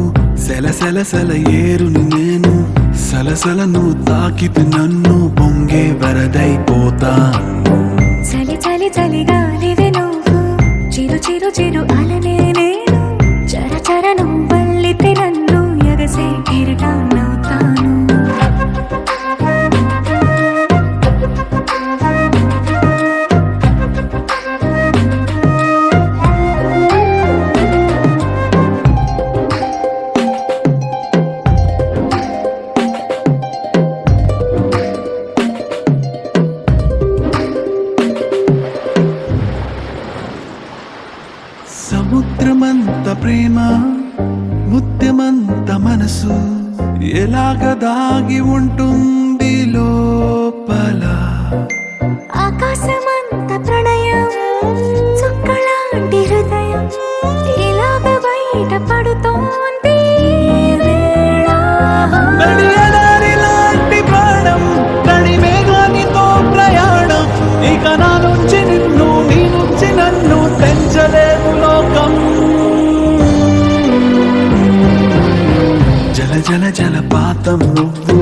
సెల సెల సెల ఏరుని నేను సలసల నువ్వు తాకితే నన్ను పొంగే వరదైపోతాను చలి చలి చలి గాలివి నువ్వు చిరు చిరు చిరు అలనే నేను చర చర నువ్వల్లితే నన్ను ఎగసే కెరటాన్నవుతాను సముద్రమంత ప్రేమ ముత్యమంత మనసు ఎలాగ దాగి ఉంటుంది లోపల ఆకాశమంత ప్రణయం చుక్కలాంటి హృదయం ఇలాగ బయట పడుతోంది ఈ వేళ. నడియదారి లాంటి ప్రాణం నడిమేఘానితో ప్రయాణం ఇక నా నుంచి నిన్ను నీ నుంచి నన్ను తెంచలేదు లోకం జల జల జలపాతం నువ్వు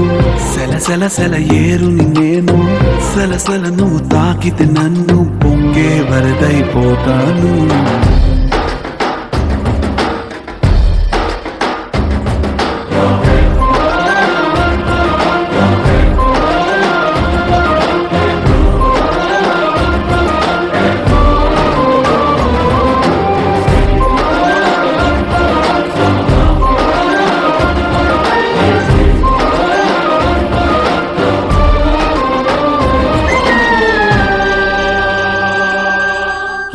సెల సెల సెల ఏరుని నేను సలసల నువ్వు తాకితే నన్ను పొంగే వరదైపోతాను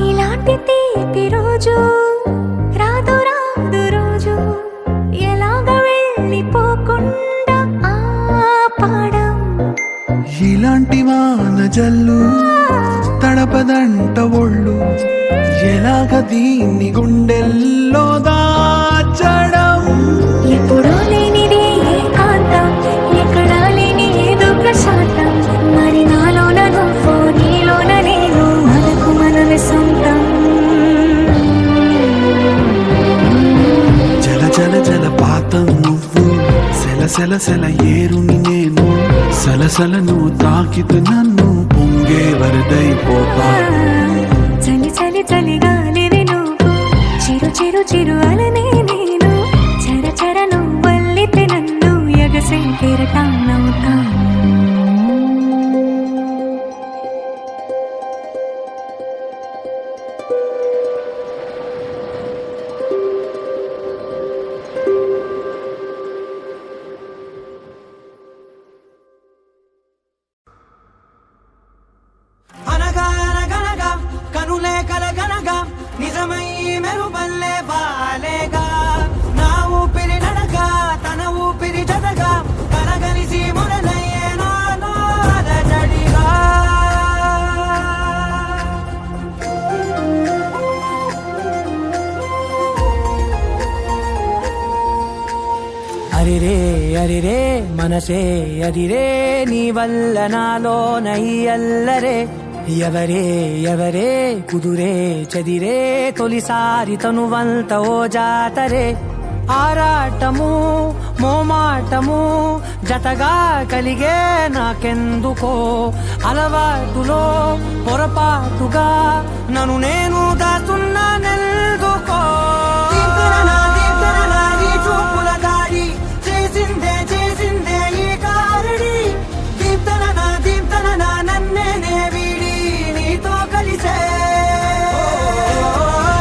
ఇలాంటి తీపి జల్లు తడపదంట ఒళ్ళు ఎలాగ దీన్ని గుండెల్లో దాచడం ఎప్పుడూ లేనిది ఏకాంతం ఎక్కడా లేని ఏదో ప్రశాంతం మరి నాలోన నువ్వు నీలోన నేను మనకు మనమే సొంతం జల జల జలపాతం నువ్వు సెల సెల సెల ఏరుని నేను సలసల నువ్వు తాకితే నన్ను పొంగే వరదైపోతా చలి చలి చలి గాలివి నువ్వు చిరు చిరు చిరు అలనే నేను చర చర నువ్వల్లితే నన్ను ఎగసే కెరటాన్నవుతాను అనగా అనగనగా కనులే కలగనగా నిజమై మెరుపల్లే బాలేగా నా ఊపిరి నడగా తన ఊపిరి జతగా కలగలిసి మొదలయ్యే నాలో అలజడిగా అరిరే అరిరే మనసే అరిరే నీ వల్ల నాలో నయ్యల్లరే ఎవరే ఎవరే కుదురే చదిరే తొలిసారి తనువంత ఓ జాతరే ఆరాటము మోమాటము జతగా కలిగే నాకెందుకో అలవాటులో పొరపాటుగా నన్ను నేను దాస్తున్నా నెల్దుకో చూపుల దాడి చేసిందే చేసిందే ఈ కారడి దీప్తన నన్నే వీడి నీతో కలిసే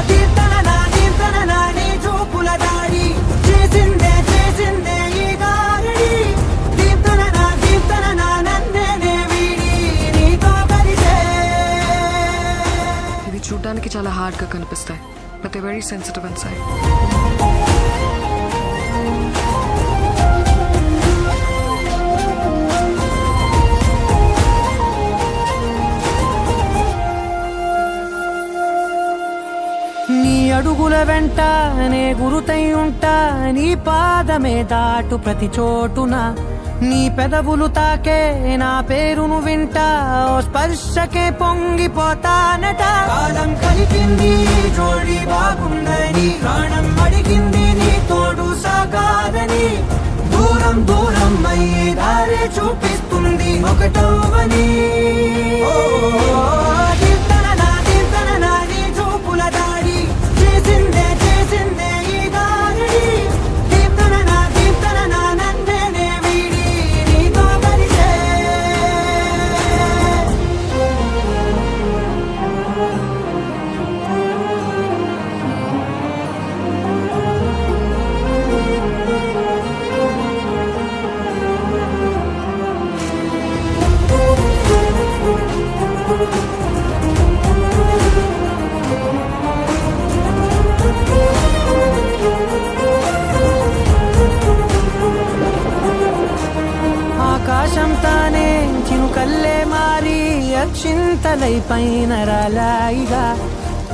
దీప్తన నీ చూపుల దాడి చేసిందే చేసిందే ఈ కారడి దీప్తన నన్నే వీడి నీతో కలిసే ఇవి చూడ్డానికి చాలా హార్డ్ గా కనిపిస్తాయి but they very sensitive inside నీ అడుగుల వెంట నే గురుతై ఉంటా నీ పాదమే దాటు ప్రతి చోటున నీ పెదవులు తాకే నా పేరును వింటా ఓ స్పర్శకే పొంగిపోతానట కాలం కలిపింది జోడి బాగుందని ప్రాణం అడిగింది నీ తోడు సాగాలని దూరం దూరం అయ్యే దారి చూపిస్తుంది ఒకటవని నీ చూపుల దాడి చేసిందే చేసిందే ఈ దారి దీప్తన నన్నే వీడి నీతో కలిసే ఆకాశం తానే చినుకల్లే మారి అక్షింతలై పైన రాలాయిగా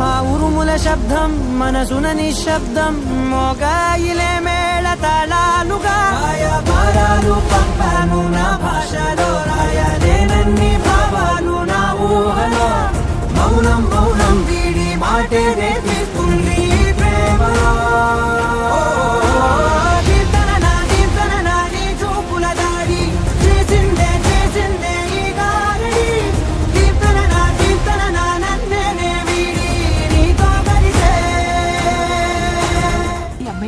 ఆ ఉరుముల శబ్దం మనసున నిశ్శబ్దం మోగాయిలే మేళ తాళాలుగా భారాలు పంపాను నా భాషలో రాయలేనన్ని భావాలు నా ఊహలో మౌనం మౌనం వీడి మాటే రేపిస్తుంది ప్రేమలో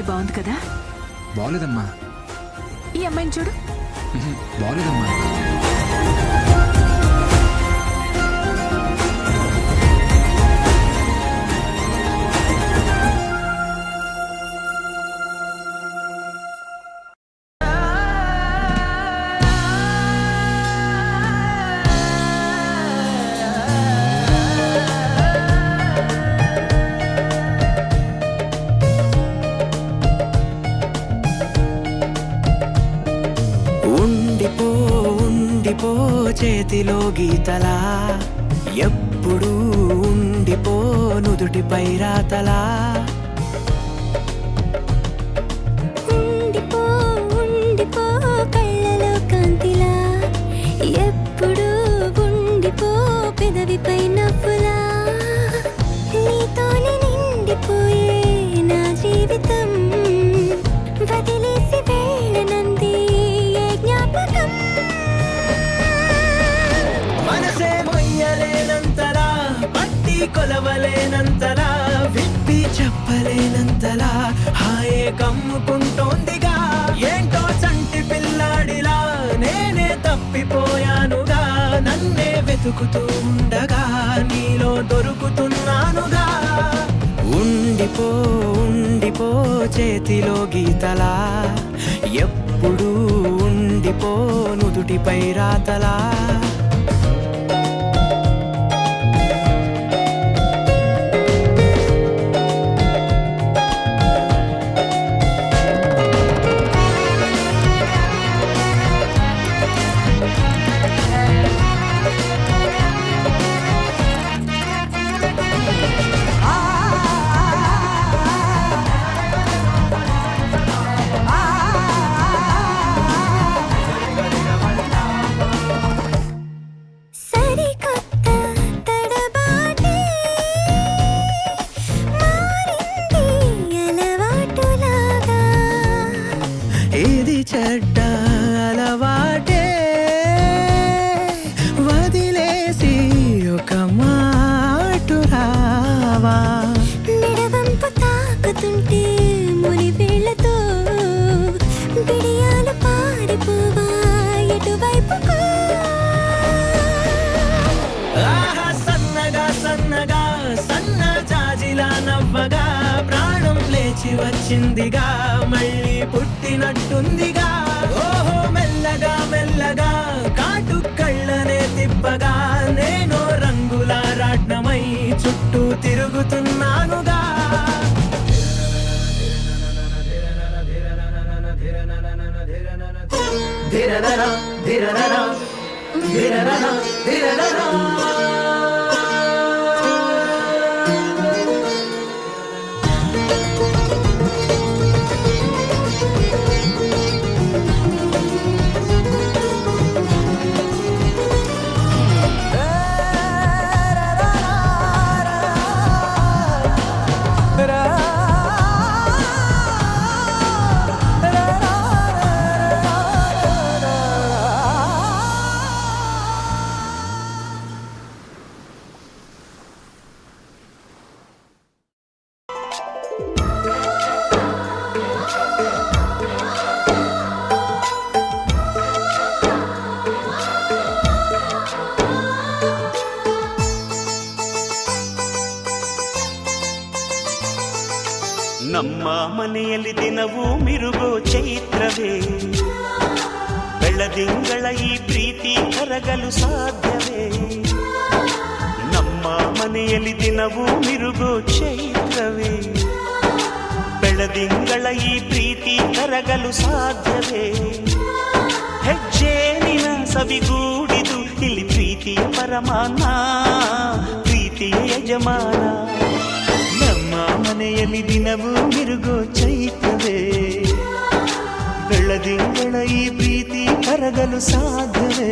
బాగుంది కదా బాగోలేదమ్మా ఈ అమ్మాయిని చూడు బాగోలేదమ్మా ఉండిపో చేతిలో గీతలా ఎప్పుడూ ఉండిపో నుదుటిపై రాతలా ఉండిపో ఉండిపో కళ్ళలో కాంతిలా ఎప్పుడూ ఉండిపో పెదవిపై నవ్వులా నీతోనే నిండిపోయే నా జీవితం వదిలేసి వెళ్ళనంది ఏ జ్ఞాపకం మనసే మొయ్యలేనంతలా పట్టి కొలవలేనంతలా విప్పి చెప్పలేనంతలా హాయే కమ్ముకుంటోందిగా ఏంటో చంటి పిల్లాడిలా నేనే తప్పిపోయానుగా నన్నే వెతుకుతూ ఉండగా నీలో దొరుకుతున్నానుగా ఉండిపో ఉండిపో చేతిలో గీతలా ఎప్పుడూ ఉండిపో నుదుటిపై రాతలా సరికొత్త తడబాటే మారింది అలవాటులాగా ఏది చెడ్డ అలవాటే వదిలేసి ఒక మాటు రావా మెడవంపు తాకుతుంటే ముని వేళ్లతో బిడియాలు పారిపోవా ఎటువైపుకో ఆహా సన్నగా సన్నగా సన్న జాజిలా నవ్వగా ప్రాణం లేచి వచ్చిందిగా మళ్ళీ పుట్టినట్టుందిగా ఓహో మెల్లగా మెల్లగా కాటు కళ్ళనే తిప్పగా నేను రంగుల రాట్నమై చుట్టూ తిరుగుతున్నానుగా ధిరనన ధిరనన ధిరనన ధిరనన ನಮ್ಮ ಮನೆಯಲ್ಲಿ ದಿನವೂ ಮಿರುಗೋ ಚೈತ್ರವೇ ಬೆಳದಿಂಗಳ ಈ ಪ್ರೀತಿ ಕರಗಲು ಸಾಧ್ಯವೇ ನಮ್ಮ ಮನೆಯಲ್ಲಿ ದಿನವೂ ಮಿರುಗೋ ಚೈತ್ರವೇ ಬೆಳದಿಂಗಳ ಈ ಪ್ರೀತಿ ಕರಗಲು ಸಾಧ್ಯವೇ ಹೆಜ್ಜೇನಿನ ಸವಿಗೂಡಿದು ಇಲ್ಲಿ ಪ್ರೀತಿಯ ಪರಮಾನ ಪ್ರೀತಿಯ ಯಜಮಾನ ನಮ್ಮ ಮನೆಯಲ್ಲಿ ದಿನವೂ ಮಿರುಗೋ ಚೈತ್ರವೇ ಬೆಳದಿಂಗಳ ಈ ಪ್ರೀತಿ ಕರಗಲು ಸಾಧ್ಯವೇ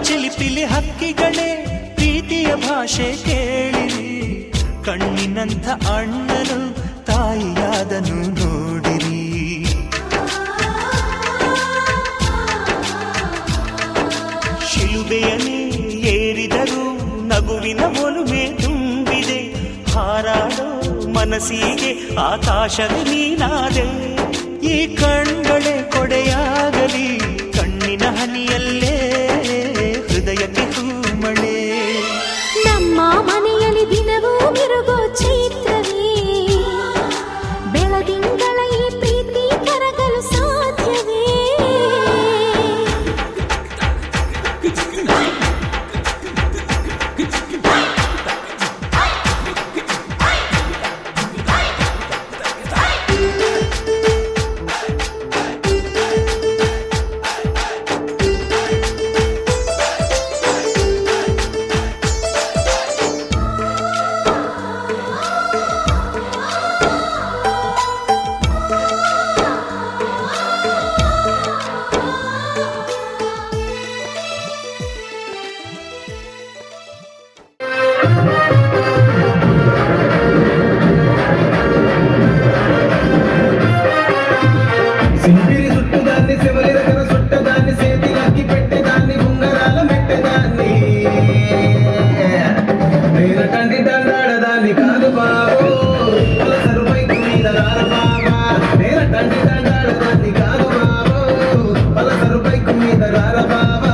ಚಿಲಿಪಿಲಿ ಹಕ್ಕಿಗಳೇ ಪ್ರೀತಿಯ ಭಾಷೆ ಕೇಳಿರಿ ಕಣ್ಣಿನಂಥ ಅಣ್ಣನು ತಾಯಿಯಾದನು ನೋಡಿರಿ ಶಿಲುಬೆಯನೇ ಏರಿದರು ಮನಸ್ಸಿಗೆ ಆಕಾಶವೇ ನೀನಾದೆ. ಈ ಕಣ್ಗಳೇ ಕೊಡೆಯಾಗಲಿ, ಕಣ್ಣಿನ ಹನಿಯಲ್ಲೇ ಹೃದಯಕ್ಕೆ ಹೂಮಳೆ. ನಮ್ಮ ಮನೆಯಲ್ಲಿ ದಿನವೂ ಮಿರುಗೋ ಚೈತ್ರವೇ, ಬೆಳದಿಂಗಳ ಈ ಪ್ರೀತಿ ಕರಗಲು ಸಾಧ್ಯವೇ? సింపిరి చుట్టుదాన్ని శివరి దగ్గర చుట్టదాన్ని చేతిలకి పెట్టేదాన్ని ఉంగరాల మెట్టేదాన్ని నేనటండి దండాడదాన్ని కాదు బాబు పలసరు బైకు మీద రార బాబా. నేనటండి దండాడదాన్ని కాదు బాబు పలసరు బైకు మీద రార బాబా.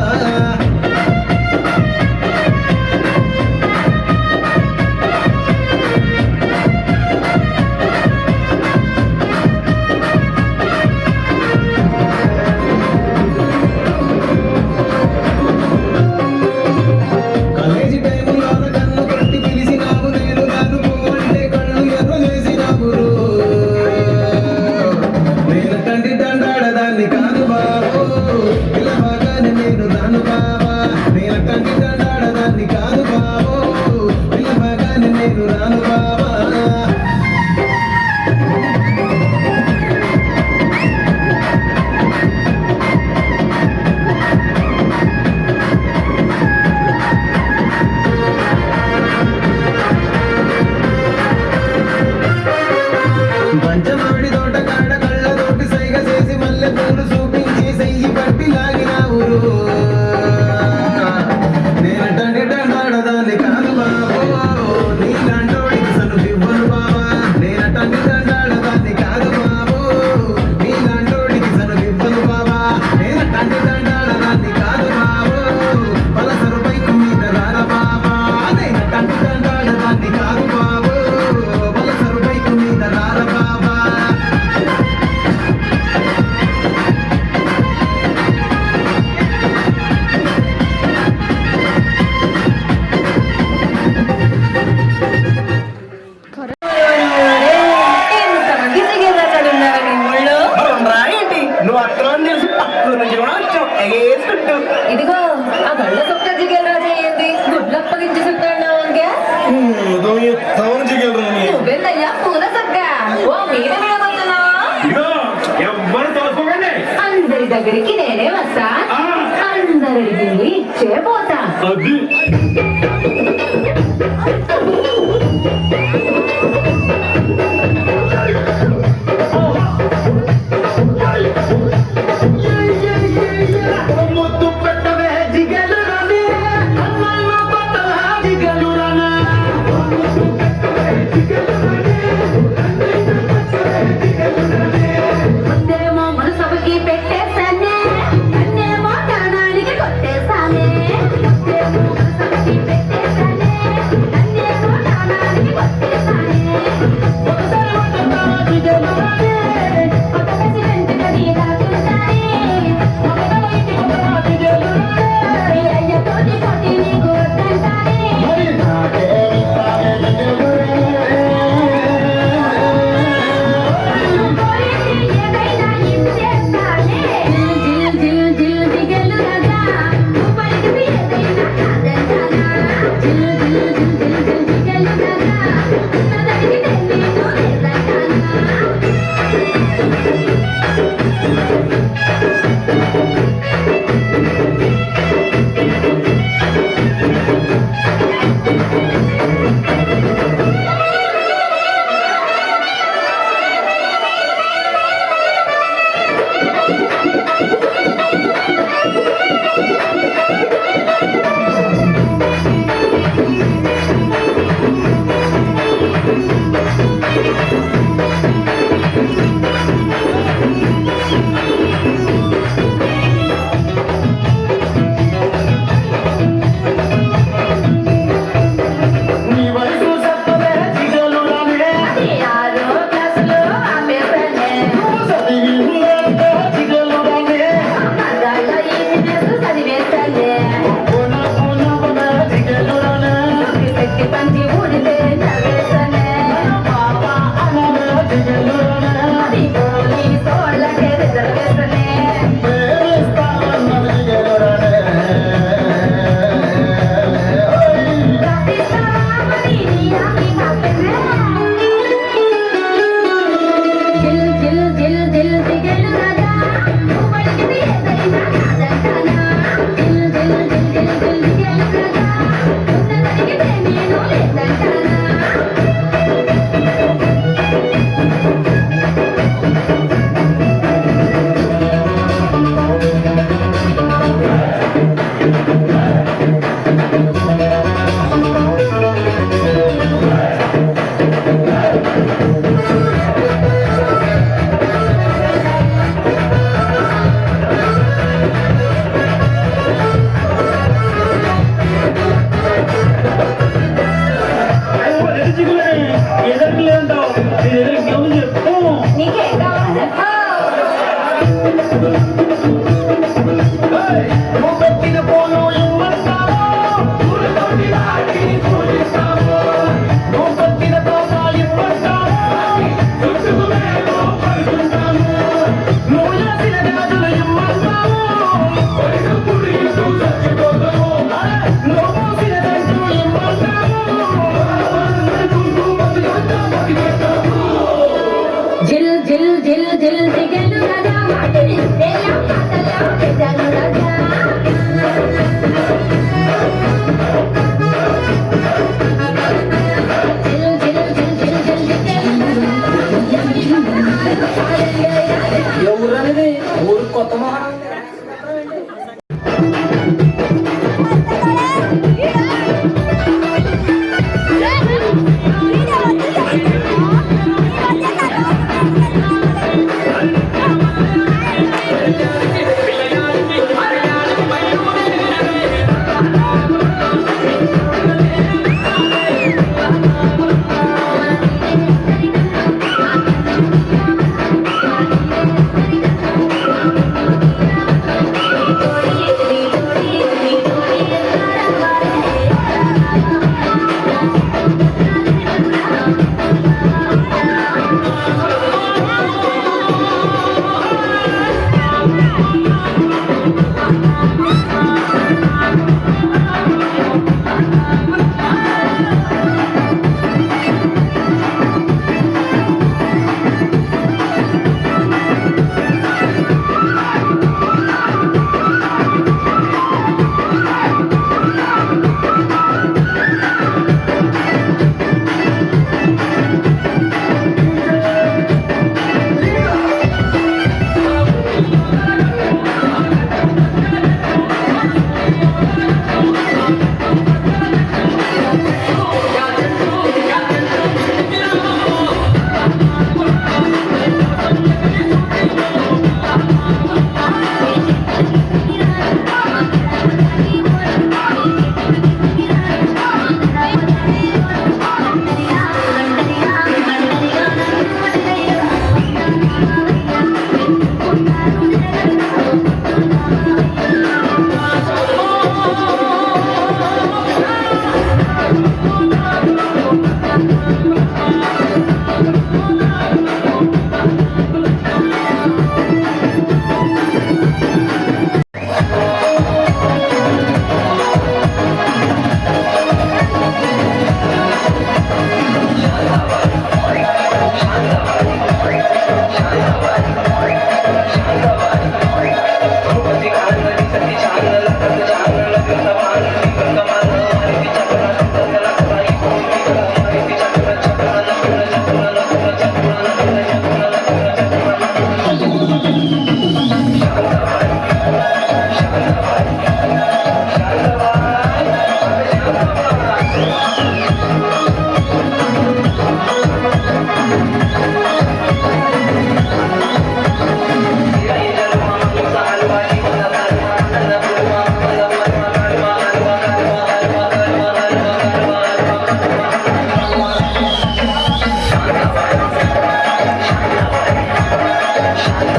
కాలేజీ టైములోన కన్ను కొట్టి పిలిచినావు, నేను గాను పోవంటే కళ్ళు ఎర్ర చేసినావు. నేను తండ్రి దండాడదాన్ని కాదు బాబు పిల్లబాగానే నేను దాను బాబా. నేను తండ్రి దండాడదాన్ని కాదు బాబు పిల్లబాగానే నేను రాను బాబా. పంచమాడి తోట కాడ కళ్ళతోటి సైగ చేసి మల్లె పూలు చూపించి సెయ్యి పట్టి లాగినావు. నేనటండి దండాడదాన్ని కాదు బాబు నీలాంటోడికి సను ఇవ్వను బాబా. నేనటండి దండాడదాన్ని కాదు బాబు నీలాంటోడికి సను ఇవ్వను బాబా. నేనటండి దండాడదాన్ని కాదు బాబు పలసరు బైకు మీద రార బాబా. నేనటండి దండాడదాన్ని కాదు బాబు పలసరు బైకు మీద రార బాబా. ఎంతమంది జిగేదాచాడు ఉన్నారా నీ ఊళ్ళో? నువ్వు అత్రం తెలిసి పక్కన నుంచి కూడా వచ్చావు ఎగేసుకుంటూ. ఇదిగో ఆ గళ్ళ సొక్క జిగేల్ రాజా ఏంది గుడ్లు అప్పగించి చుట్టాడు నువ్వేందయ్యా పూల సొక్క? ఓ మీద విడబోతున్నా, ఎవ్వరు తోసుకోకండి. అందరి దగ్గరికి నేనే వస్తా, అందరికి ఇచ్చే పోతా. అది ముద్దు పెట్టవే జిగలు రాని అమ్మాయి పట్టవా జిగలు రానా. ముందేమో మనసభకి పెట్టేశానే, నన్నేమో కరణానికి కొట్టేశానే. ఎవరనేది ఊరు కొత్త మోహన్ Shut